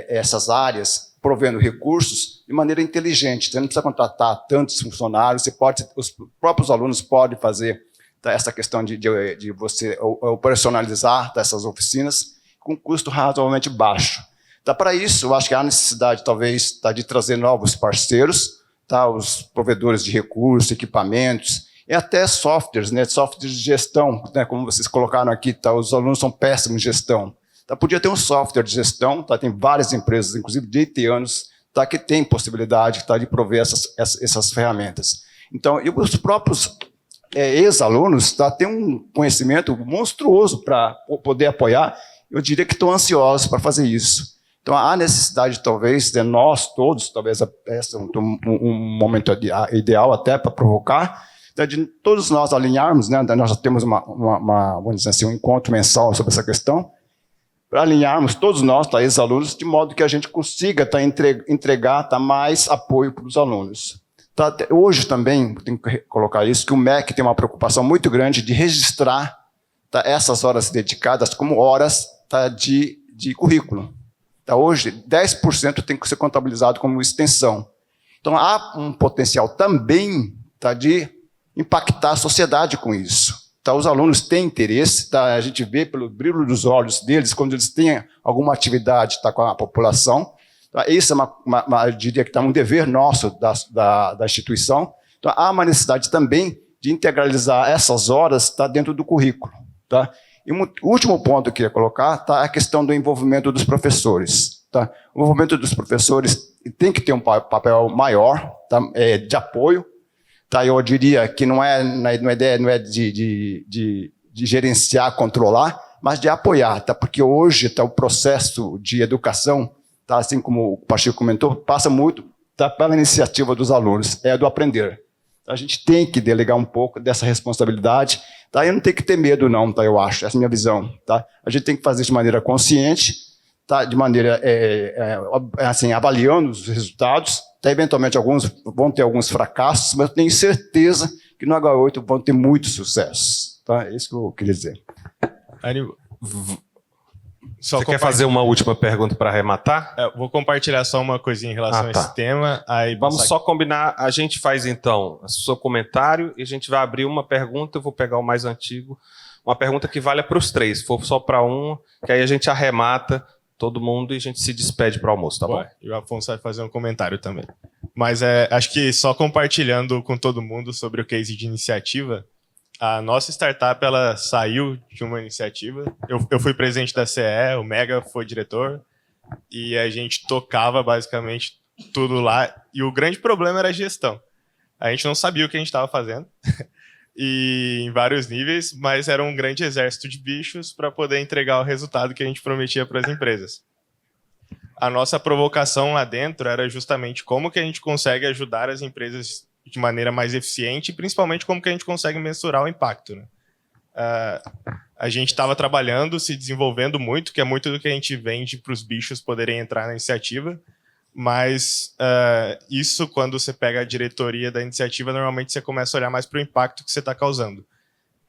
essas áreas, provendo recursos de maneira inteligente. Você não precisa contratar tantos funcionários, os próprios alunos podem fazer tá, essa questão de você operacionalizar tá, essas oficinas com custo razoavelmente baixo. Tá, para isso, eu acho que há necessidade, talvez, tá, de trazer novos parceiros, tá, os provedores de recursos, equipamentos, e até softwares, né, softwares de gestão, né, como vocês colocaram aqui, tá, os alunos são péssimos em gestão. Tá, podia ter um software de gestão, tá, tem várias empresas, inclusive de haitianos, tá, que têm possibilidade tá, de prover essas ferramentas. Então, e os próprios ex-alunos tá, têm um conhecimento monstruoso para poder apoiar, eu diria que estão ansiosos para fazer isso. Então, há necessidade, talvez, de nós todos, talvez esse é um momento ideal até para provocar, de todos nós alinharmos, né, nós já temos vamos dizer assim, um encontro mensal sobre essa questão, para alinharmos todos nós, tá, ex-alunos, de modo que a gente consiga tá, entregar tá, mais apoio para os alunos. Tá, hoje também, tenho que colocar isso, que o MEC tem uma preocupação muito grande de registrar tá, essas horas dedicadas como horas tá, de currículo. Tá, hoje, 10% tem que ser contabilizado como extensão. Então, há um potencial também tá, de impactar a sociedade com isso. Tá, os alunos têm interesse, tá, a gente vê pelo brilho dos olhos deles, quando eles têm alguma atividade tá, com a população. Tá, isso é eu diria que tá um dever nosso da instituição. Então, há uma necessidade também de integralizar essas horas tá, dentro do currículo. Tá? E o último ponto que eu queria colocar tá, é a questão do envolvimento dos professores. Tá? O envolvimento dos professores tem que ter um papel maior tá, de apoio. Tá? Eu diria que não é de gerenciar, controlar, mas de apoiar. Tá? Porque hoje tá, o processo de educação, tá, assim como o Pacheco comentou, passa muito tá, pela iniciativa dos alunos, do aprender. A gente tem que delegar um pouco dessa responsabilidade, tá? E não tem que ter medo, não, tá? Eu acho, essa é a minha visão, tá? A gente tem que fazer de maneira consciente, tá? De maneira, assim, avaliando os resultados, tá? Eventualmente vão ter alguns fracassos, mas eu tenho certeza que no H8 vão ter muito sucesso, tá? É isso que eu queria dizer. Você quer fazer uma última pergunta para arrematar? Vou compartilhar só uma coisinha em relação a esse tema. Aí vamos só combinar, a gente faz então o seu comentário e a gente vai abrir uma pergunta, eu vou pegar o mais antigo, uma pergunta que valha para os três, se for só para um, que aí a gente arremata todo mundo e a gente se despede para o almoço, tá bom? E o Afonso vai fazer um comentário também. Mas acho que só compartilhando com todo mundo sobre o case de iniciativa, a nossa startup ela saiu de uma iniciativa. Eu fui presidente da CE, o Mega foi diretor, e a gente tocava basicamente tudo lá. E o grande problema era a gestão. A gente não sabia o que a gente estava fazendo, e em vários níveis, mas era um grande exército de bichos para poder entregar o resultado que a gente prometia para as empresas. A nossa provocação lá dentro era justamente como que a gente consegue ajudar as empresas de maneira mais eficiente e principalmente como que a gente consegue mensurar o impacto. Né? A gente estava trabalhando, se desenvolvendo muito, que é muito do que a gente vende para os bichos poderem entrar na iniciativa, mas isso, quando você pega a diretoria da iniciativa, normalmente você começa a olhar mais para o impacto que você está causando.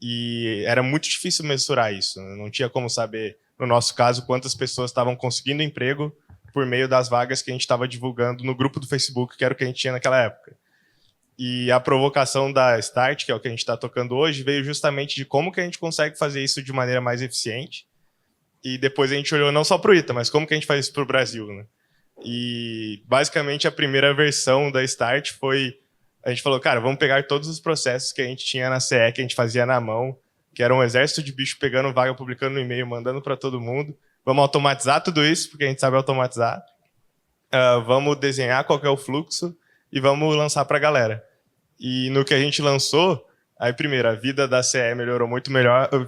E era muito difícil mensurar isso, né? Não tinha como saber, no nosso caso, quantas pessoas estavam conseguindo emprego por meio das vagas que a gente estava divulgando no grupo do Facebook, que era o que a gente tinha naquela época. E a provocação da Start, que é o que a gente está tocando hoje, veio justamente de como que a gente consegue fazer isso de maneira mais eficiente. E depois a gente olhou não só para o ITA, mas como que a gente faz isso para o Brasil. Né? E basicamente a primeira versão da Start foi... A gente falou, cara, vamos pegar todos os processos que a gente tinha na CE, que a gente fazia na mão, que era um exército de bicho pegando vaga, publicando no e-mail, mandando para todo mundo. Vamos automatizar tudo isso, porque a gente sabe automatizar. Vamos desenhar qual que é o fluxo e vamos lançar para a galera. E no que a gente lançou, Aí, primeiro, a vida da CE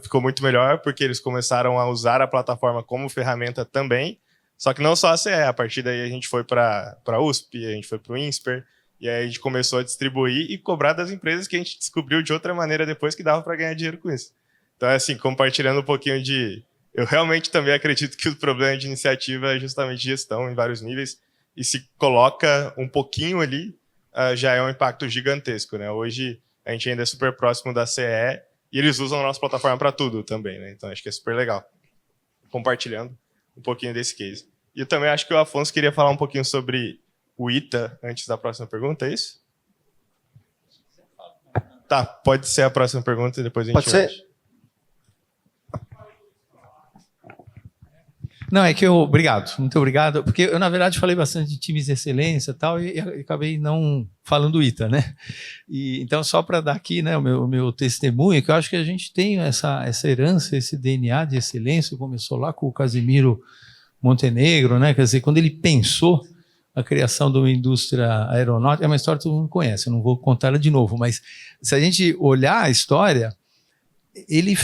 ficou muito melhor, porque eles começaram a usar a plataforma como ferramenta também. Só que não só a CE, a partir daí a gente foi para a USP, a gente foi para o INSPER, e aí a gente começou a distribuir e cobrar das empresas que a gente descobriu de outra maneira depois que dava para ganhar dinheiro com isso. Então, assim, compartilhando um pouquinho de... Eu realmente também acredito que o problema de iniciativa é justamente gestão em vários níveis, e se coloca um pouquinho ali, já é um impacto gigantesco, né? Hoje a gente ainda é super próximo da CE e eles usam a nossa plataforma para tudo também, né? Então acho que é super legal. Compartilhando um pouquinho desse case. E eu também acho que o Afonso queria falar um pouquinho sobre o ITA antes da próxima pergunta, é isso? Tá, pode ser a próxima pergunta e depois a gente... Pode ser? Não, é que obrigado, muito obrigado, porque eu, na verdade, falei bastante de times de excelência e tal, e acabei não falando do ITA, né? E, então, só para dar aqui, né, o meu testemunho, que eu acho que a gente tem essa herança, esse DNA de excelência, começou lá com o Casimiro Montenegro, né? Quer dizer, quando ele pensou a criação de uma indústria aeronáutica, é uma história que todo mundo conhece, eu não vou contar ela de novo, mas se a gente olhar a história, ele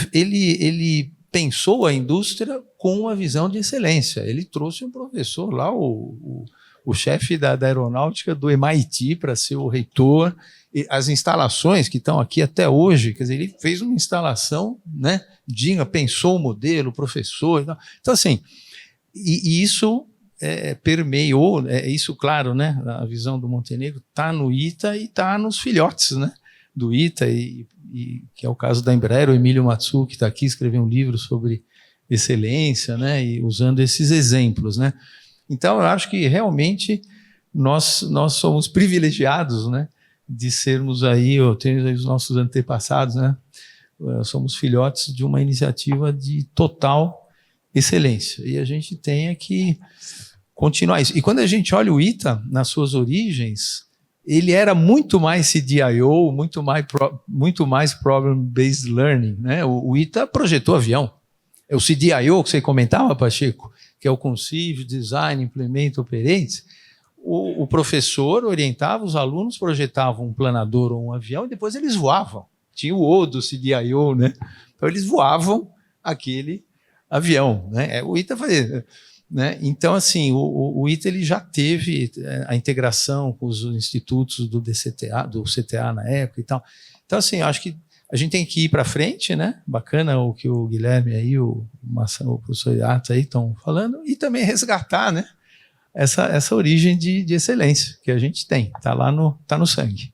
pensou a indústria com uma visão de excelência. Ele trouxe um professor lá, o chefe da aeronáutica do MIT, para ser o reitor. E as instalações que estão aqui até hoje, quer dizer, ele fez uma instalação, né, digna, pensou o modelo, o professor. Então, assim, e isso permeou, isso, claro, né, a visão do Montenegro está no ITA e está nos filhotes, né, do ITA, e que é o caso da Embraer, o Emílio Matsu, que está aqui, escreveu um livro sobre excelência, né, e usando esses exemplos, né. Então, eu acho que realmente nós somos privilegiados, né, de sermos aí, temos aí os nossos antepassados, né, somos filhotes de uma iniciativa de total excelência, e a gente tem que continuar isso. E quando a gente olha o ITA, nas suas origens, ele era muito mais CDIO, muito mais Problem-Based Learning, né? O ITA projetou avião. É o CDIO que você comentava, Pacheco, que é o Conceive, Design, Implement, Operate. O professor orientava, os alunos projetavam um planador ou um avião e depois eles voavam. Tinha o O do CDIO, né? Então eles voavam aquele avião, né? O ITA fazia... Né? Então, assim, o ITA ele já teve a integração com os institutos do CTA na época e tal. Então, assim, eu acho que a gente tem que ir para frente, né? Bacana o que o Guilherme aí, o professor Iato aí estão falando, e também resgatar, né, essa origem de excelência que a gente tem, está lá no sangue.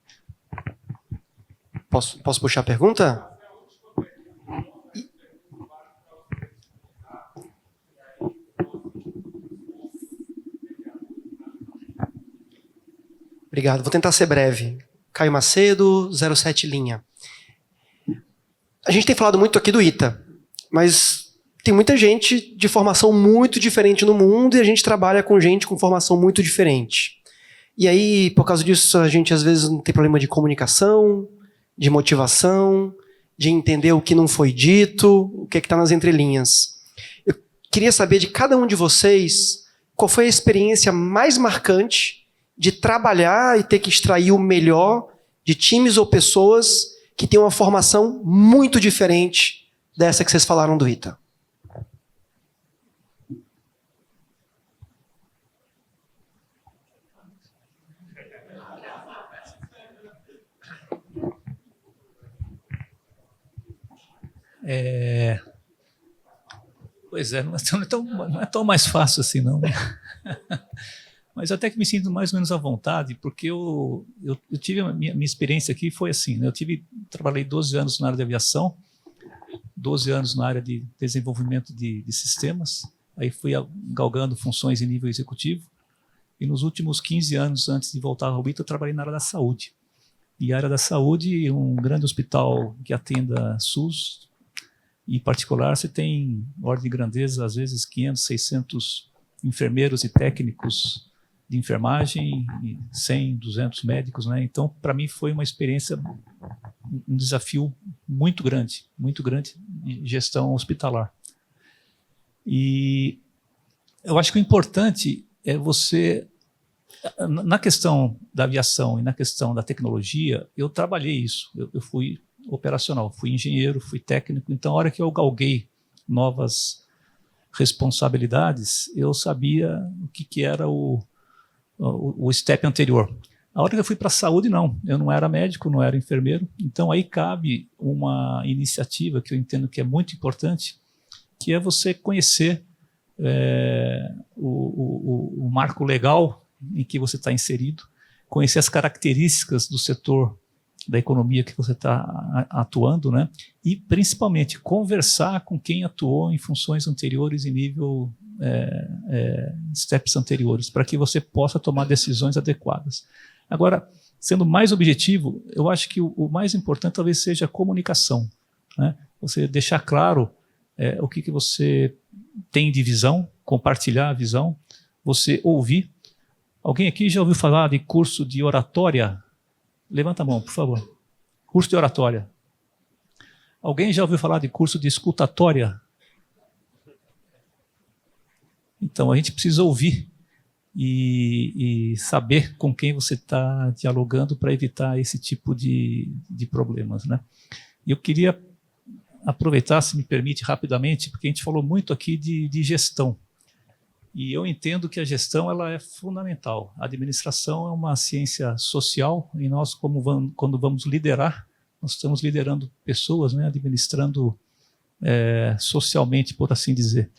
Posso puxar a pergunta? Obrigado, vou tentar ser breve. Caio Macedo, 07 Linha. A gente tem falado muito aqui do ITA, mas tem muita gente de formação muito diferente no mundo e a gente trabalha com gente com formação muito diferente. E aí, por causa disso, a gente às vezes não tem problema de comunicação, de motivação, de entender o que não foi dito, o que está nas entrelinhas. Eu queria saber de cada um de vocês qual foi a experiência mais marcante de trabalhar e ter que extrair o melhor de times ou pessoas que têm uma formação muito diferente dessa que vocês falaram do ITA. Pois é, não é tão mais fácil assim, não. Mas até que me sinto mais ou menos à vontade, porque eu tive a minha experiência aqui foi assim, né? Trabalhei 12 anos na área de aviação, 12 anos na área de desenvolvimento de sistemas, aí fui galgando funções em nível executivo, e nos últimos 15 anos, antes de voltar ao ITA, eu trabalhei na área da saúde. E a área da saúde, um grande hospital que atenda SUS, e em particular, você tem ordem de grandeza, às vezes 500, 600 enfermeiros e técnicos de enfermagem, 100, 200 médicos, né? Então, para mim, foi uma experiência, um desafio muito grande de gestão hospitalar. E eu acho que o importante é você, na questão da aviação e na questão da tecnologia, eu trabalhei isso. Eu fui operacional. Fui engenheiro, fui técnico, então a hora que eu galguei novas responsabilidades, eu sabia o que era o step anterior. A hora que eu fui para a saúde, não. Eu não era médico, não era enfermeiro. Então, aí cabe uma iniciativa que eu entendo que é muito importante, que é você conhecer o marco legal em que você está inserido, conhecer as características do setor da economia que você está atuando, né? E, principalmente, conversar com quem atuou em funções anteriores em nível steps anteriores, para que você possa tomar decisões adequadas. Agora, sendo mais objetivo, eu acho que o mais importante talvez seja a comunicação, né? Você deixar claro o que você tem de visão, compartilhar a visão, você ouvir. Alguém aqui já ouviu falar de curso de oratória? Levanta a mão, por favor. Curso de oratória. Alguém já ouviu falar de curso de escutatória? Então, a gente precisa ouvir e saber com quem você está dialogando para evitar esse tipo de problemas, né? E eu queria aproveitar, se me permite, rapidamente, porque a gente falou muito aqui de gestão. E eu entendo que a gestão ela é fundamental. A administração é uma ciência social e nós, quando vamos liderar, nós estamos liderando pessoas, né, administrando socialmente, por assim dizer.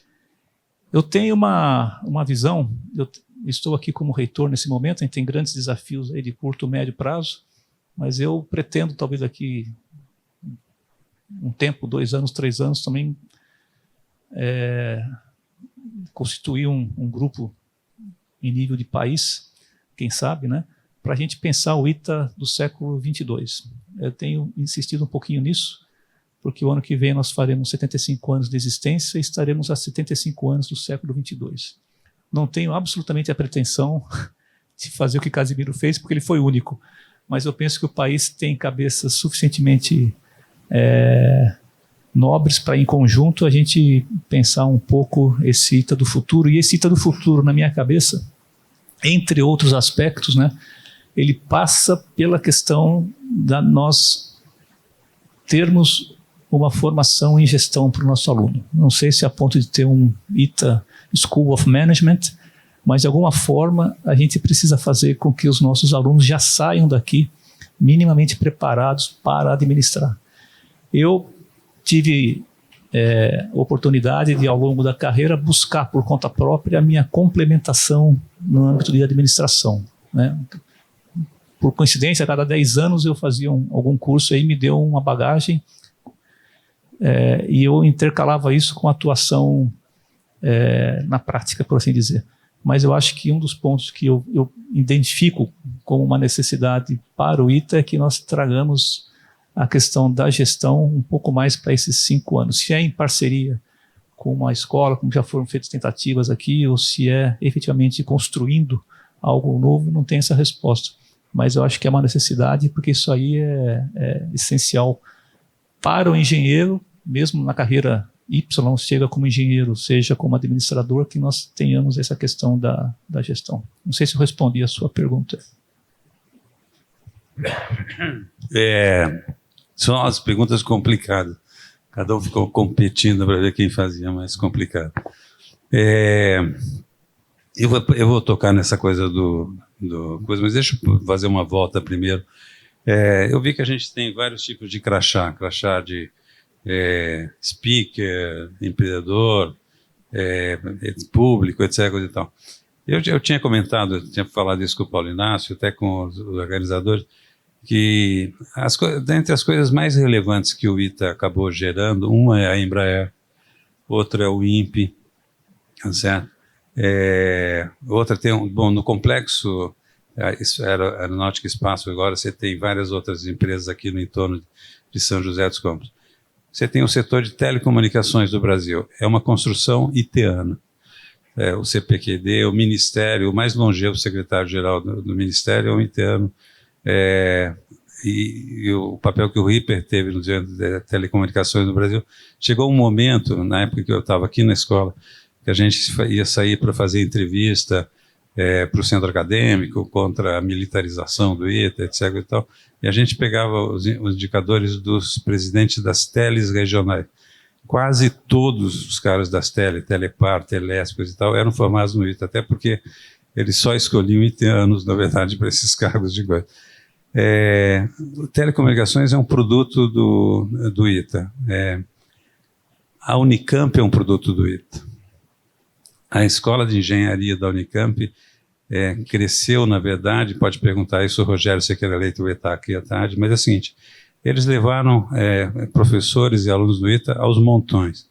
Eu tenho uma visão, eu estou aqui como reitor nesse momento, a gente tem grandes desafios aí de curto e médio prazo, mas eu pretendo, talvez daqui um tempo, 2 anos, 3 anos, também constituir um grupo em nível de país, quem sabe, né, para a gente pensar o ITA do século 22. Eu tenho insistido um pouquinho nisso, porque o ano que vem nós faremos 75 anos de existência e estaremos a 75 anos do século 22. Não tenho absolutamente a pretensão de fazer o que Casimiro fez, porque ele foi único, mas eu penso que o país tem cabeças suficientemente nobres para, em conjunto, a gente pensar um pouco esse ITA do futuro. E esse ITA do futuro, na minha cabeça, entre outros aspectos, né, ele passa pela questão da nós termos uma formação em gestão para o nosso aluno. Não sei se é a ponto de ter um ITA School of Management, mas de alguma forma a gente precisa fazer com que os nossos alunos já saiam daqui minimamente preparados para administrar. Eu tive oportunidade de, ao longo da carreira, buscar por conta própria a minha complementação no âmbito de administração, né? Por coincidência, a cada 10 anos eu fazia algum curso aí, me deu uma bagagem e eu intercalava isso com atuação na prática, por assim dizer. Mas eu acho que um dos pontos que eu identifico como uma necessidade para o ITA é que nós tragamos a questão da gestão um pouco mais para esses 5 anos. Se é em parceria com uma escola, como já foram feitas tentativas aqui, ou se é efetivamente construindo algo novo, não tem essa resposta. Mas eu acho que é uma necessidade, porque isso aí é essencial para o engenheiro, mesmo na carreira Y, seja como engenheiro, seja como administrador, que nós tenhamos essa questão da gestão. Não sei se eu respondi a sua pergunta. São as perguntas complicadas. Cada um ficou competindo para ver quem fazia mais complicado. Eu vou tocar nessa coisa coisa, mas deixa eu fazer uma volta primeiro. Eu vi que a gente tem vários tipos de crachá de speaker, empreendedor, público, etc. E tal. Eu tinha comentado, eu tinha falado isso com o Paulo Inácio, até com os organizadores, que dentre as coisas mais relevantes que o ITA acabou gerando, uma é a Embraer, outra é o INPE, certo? Outra tem no complexo Aeronáutica e Espaço, agora você tem várias outras empresas aqui no entorno de São José dos Campos. Você tem o setor de telecomunicações do Brasil, é uma construção itiana. O CPQD, o Ministério, o mais longevo secretário-geral do Ministério é um itiano. E o papel que o Ripper teve no Desenvolvimento de Telecomunicações no Brasil. Chegou um momento, na época que eu estava aqui na escola, que a gente ia sair para fazer entrevista para o centro acadêmico, contra a militarização do ITA, etc. E tal. E a gente pegava os indicadores dos presidentes das teles regionais. Quase todos os caras das Telepar, Telesp e tal, eram formados no ITA, até porque eles só escolhiam itanos, na verdade, para esses cargos de coisa. Telecomunicações é um produto do ITA. A Unicamp é um produto do ITA. A escola de engenharia da Unicamp cresceu, na verdade, pode perguntar isso, o Rogério Sequeira Leite vai estar aqui à tarde, mas é o seguinte, eles levaram professores e alunos do ITA aos montões.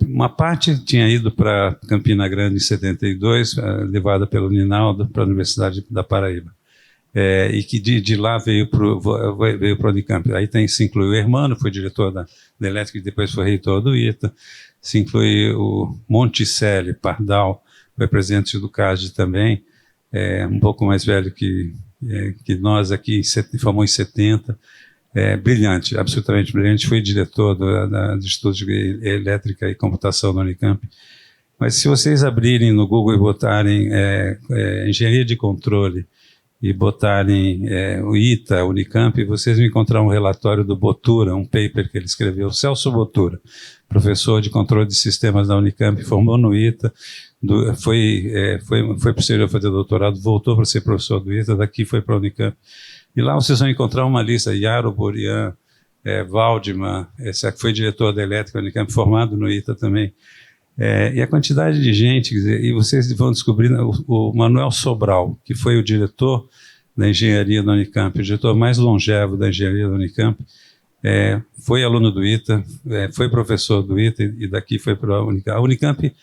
Uma parte tinha ido para Campina Grande em 72, levada pelo Ninaldo para a Universidade da Paraíba. E que de lá veio para o Unicamp. Aí se inclui o Hermano, foi diretor da Elétrica e depois foi reitor do ITA. Se inclui o Monticelli Pardal, foi presidente do CASD também, um pouco mais velho que nós aqui, formou em 70. Brilhante, absolutamente brilhante. Foi diretor do Instituto de Elétrica e Computação da Unicamp. Mas se vocês abrirem no Google e botarem engenharia de controle e botarem o ITA, Unicamp, vocês vão encontrar um relatório do Botura, um paper que ele escreveu, Celso Botura, professor de controle de sistemas da Unicamp, formou no ITA, foi para o exterior fazer doutorado, voltou para ser professor do ITA, daqui foi para a Unicamp. E lá vocês vão encontrar uma lista, Yaro Borian, Waldman, que foi diretor da Elétrica Unicamp, formado no ITA também. E a quantidade de gente, quer dizer, e vocês vão descobrir o Manuel Sobral, que foi o diretor da engenharia da Unicamp, o diretor mais longevo da engenharia da Unicamp, foi aluno do ITA, foi professor do ITA e daqui foi para a Unicamp. A Unicamp,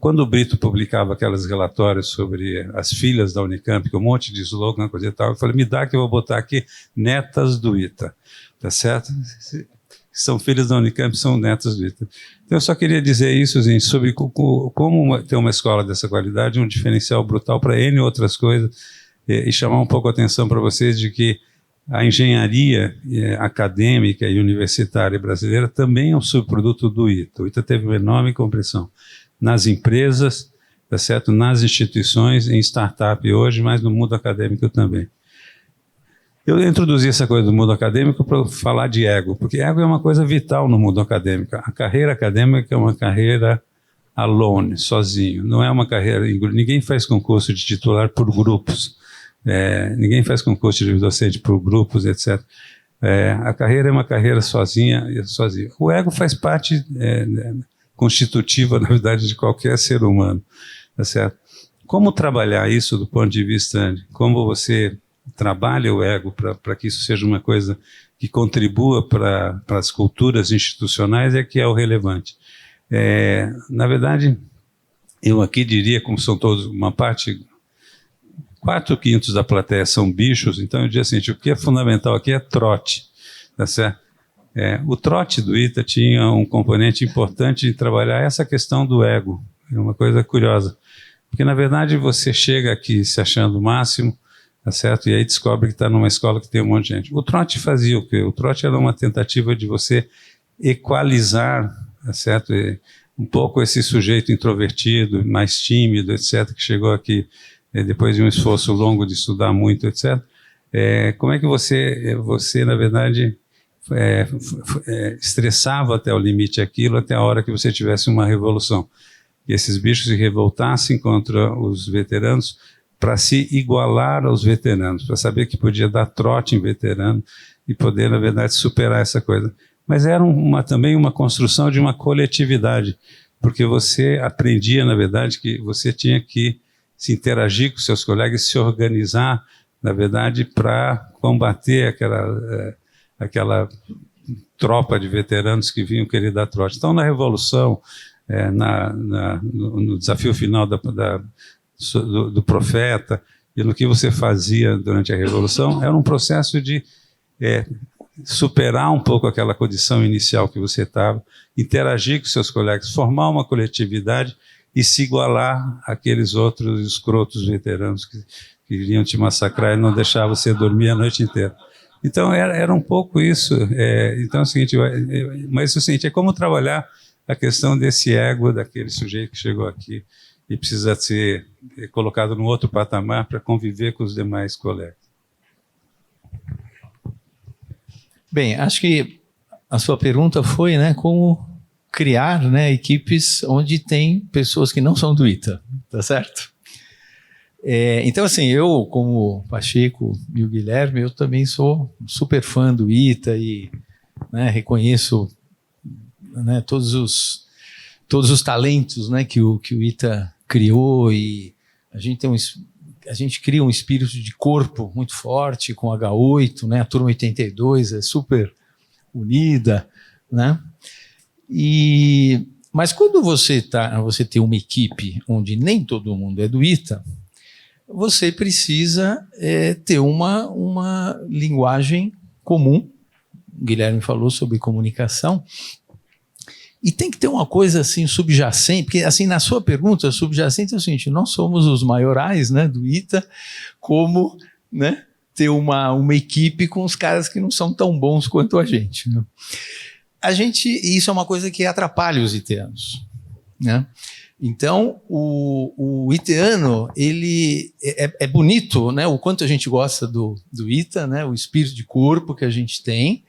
quando o Brito publicava aqueles relatórios sobre as filhas da Unicamp, com um monte de slogan, coisa e tal, eu falei, me dá que eu vou botar aqui netas do ITA, tá certo? São filhas da Unicamp, são netas do ITA. Então, eu só queria dizer isso, gente, sobre como ter uma escola dessa qualidade, um diferencial brutal para N outras coisas, e chamar um pouco a atenção para vocês de que a engenharia acadêmica e universitária brasileira também é um subproduto do ITA. O ITA teve uma enorme compressão nas empresas, tá certo? Nas instituições, em startup hoje, mas no mundo acadêmico também. Eu introduzi essa coisa do mundo acadêmico para falar de ego, porque ego é uma coisa vital no mundo acadêmico. A carreira acadêmica é uma carreira alone, sozinho. Não é uma carreira... Ninguém faz concurso de titular por grupos. Ninguém faz concurso de docente por grupos, etc. A carreira é uma carreira sozinha. O ego faz parte constitutiva, na verdade, de qualquer ser humano. Tá certo? Como trabalhar isso do ponto de vista... Como você... trabalha o ego para que isso seja uma coisa que contribua para as culturas institucionais que é o relevante. Na verdade, eu aqui diria, como são todos, uma parte, 4/5 da plateia são bichos, então eu diria assim, o que é fundamental aqui é trote, tá certo? O trote do ITA tinha um componente importante de trabalhar essa questão do ego, é uma coisa curiosa, porque na verdade você chega aqui se achando o máximo, tá certo? E aí descobre que está numa escola que tem um monte de gente. O trote fazia o quê? O trote era uma tentativa de você equalizar, tá certo? Um pouco esse sujeito introvertido, mais tímido, etc., que chegou aqui depois de um esforço longo de estudar muito, etc. Como é que você na verdade, estressava até o limite aquilo, até a hora que você tivesse uma revolução? E esses bichos se revoltassem contra os veteranos, para se igualar aos veteranos, para saber que podia dar trote em veterano e poder, na verdade, superar essa coisa. Mas era também uma construção de uma coletividade, porque você aprendia, na verdade, que você tinha que se interagir com seus colegas, se organizar, na verdade, para combater aquela tropa de veteranos que vinham querer dar trote. Então, na Revolução, no desafio final do profeta e no que você fazia durante a Revolução, era um processo de superar um pouco aquela condição inicial que você estava, interagir com seus colegas, formar uma coletividade e se igualar àqueles outros escrotos veteranos que iriam te massacrar e não deixavam você dormir a noite inteira. Então era um pouco isso. Então é o seguinte, mas é o seguinte, é como trabalhar a questão desse ego daquele sujeito que chegou aqui e precisa ser colocado num outro patamar para conviver com os demais colegas. Bem, acho que a sua pergunta foi, né, como criar, né, equipes onde tem pessoas que não são do ITA, tá certo? Então, assim, eu, como o Pacheco e o Guilherme, eu também sou super fã do ITA e, né, reconheço, né, todos os talentos, né, que o ITA criou, e a gente cria um espírito de corpo muito forte com H8, né, a turma 82 é super unida, né? Mas quando você tem uma equipe onde nem todo mundo é do ITA, você precisa ter uma linguagem comum. O Guilherme falou sobre comunicação. E tem que ter uma coisa assim subjacente, porque assim, na sua pergunta, subjacente é o seguinte: nós somos os maiorais, né, do ITA, como, né, ter uma equipe com os caras que não são tão bons quanto a gente, né? Isso é uma coisa que atrapalha os iteanos, né? Então, o iteano, ele é bonito, né, o quanto a gente gosta do ITA, né, o espírito de corpo que a gente tem,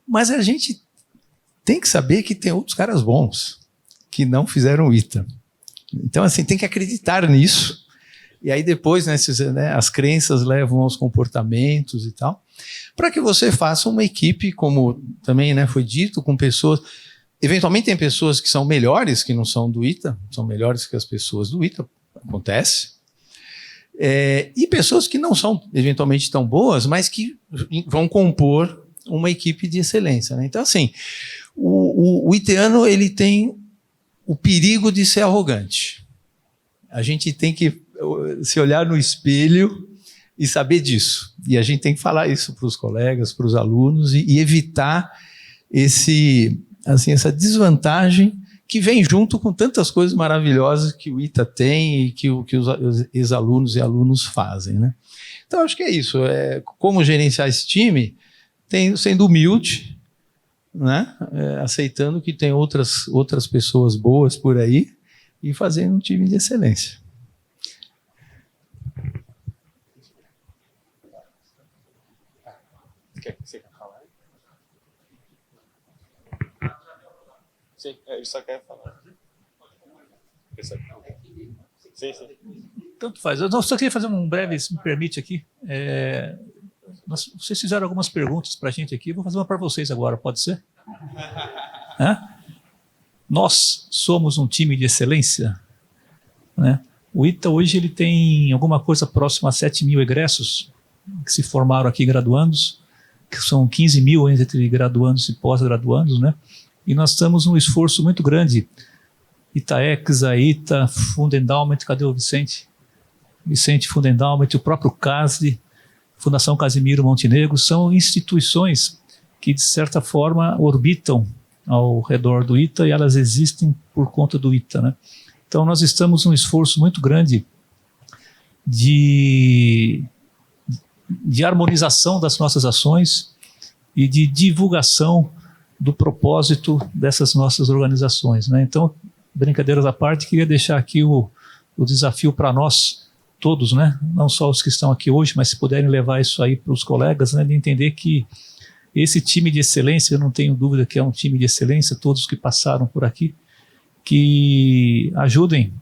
mas a gente tem que saber que tem outros caras bons que não fizeram o ITA. Então, assim, tem que acreditar nisso. E aí depois, né, as crenças levam aos comportamentos e tal, para que você faça uma equipe, como também, né, foi dito, com pessoas. Eventualmente tem pessoas que são melhores, que não são do ITA, são melhores que as pessoas do ITA, acontece. E pessoas que não são eventualmente tão boas, mas que vão compor uma equipe de excelência, né? Então, assim, o iteano, ele tem o perigo de ser arrogante. A gente tem que se olhar no espelho e saber disso. E a gente tem que falar isso para os colegas, para os alunos, e evitar essa desvantagem que vem junto com tantas coisas maravilhosas que o ITA tem e que os ex-alunos e alunos fazem, né? Então, acho que é isso. Como gerenciar esse time, sendo humilde, né? Aceitando que tem outras pessoas boas por aí e fazendo um time de excelência. Você quer falar? Sim, ele só quer falar. Sim. Tanto faz. Eu só queria fazer um breve, se me permite aqui. Vocês fizeram algumas perguntas para a gente aqui, vou fazer uma para vocês agora, pode ser? Nós somos um time de excelência, né? O ITA hoje ele tem alguma coisa próxima a 7 mil egressos que se formaram aqui graduandos, que são 15 mil entre graduandos e pós-graduandos, né? E nós estamos num esforço muito grande. ITAEX, a ITA, Fundendaument, cadê o Vicente? Vicente Fundendaument, o próprio CASD, Fundação Casimiro Montenegro, são instituições que, de certa forma, orbitam ao redor do ITA e elas existem por conta do ITA, né? Então, nós estamos num esforço muito grande de harmonização das nossas ações e de divulgação do propósito dessas nossas organizações, né? Então, brincadeiras à parte, queria deixar aqui o desafio para nós todos, né? Não só os que estão aqui hoje, mas se puderem levar isso aí para os colegas, né? De entender que esse time de excelência, eu não tenho dúvida que é um time de excelência, todos que passaram por aqui, que ajudem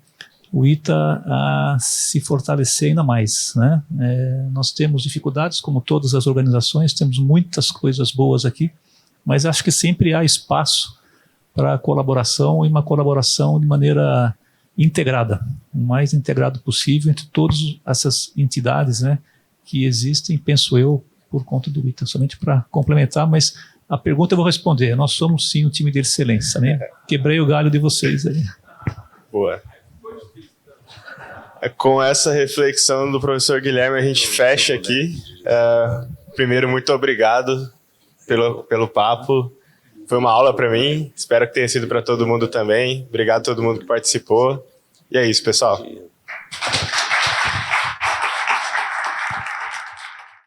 o ITA a se fortalecer ainda mais, né? Nós temos dificuldades, como todas as organizações, temos muitas coisas boas aqui, mas acho que sempre há espaço para colaboração, e uma colaboração de maneira integrada, o mais integrado possível entre todas essas entidades, né, que existem, penso eu, por conta do ITA. Somente para complementar, mas a pergunta eu vou responder. Nós somos sim um time de excelência, né? Quebrei o galho de vocês aí. Boa. Com essa reflexão do professor Guilherme, a gente fecha aqui. Primeiro, muito obrigado pelo papo. Foi uma aula para mim, espero que tenha sido para todo mundo também. Obrigado a todo mundo que participou. E é isso, pessoal.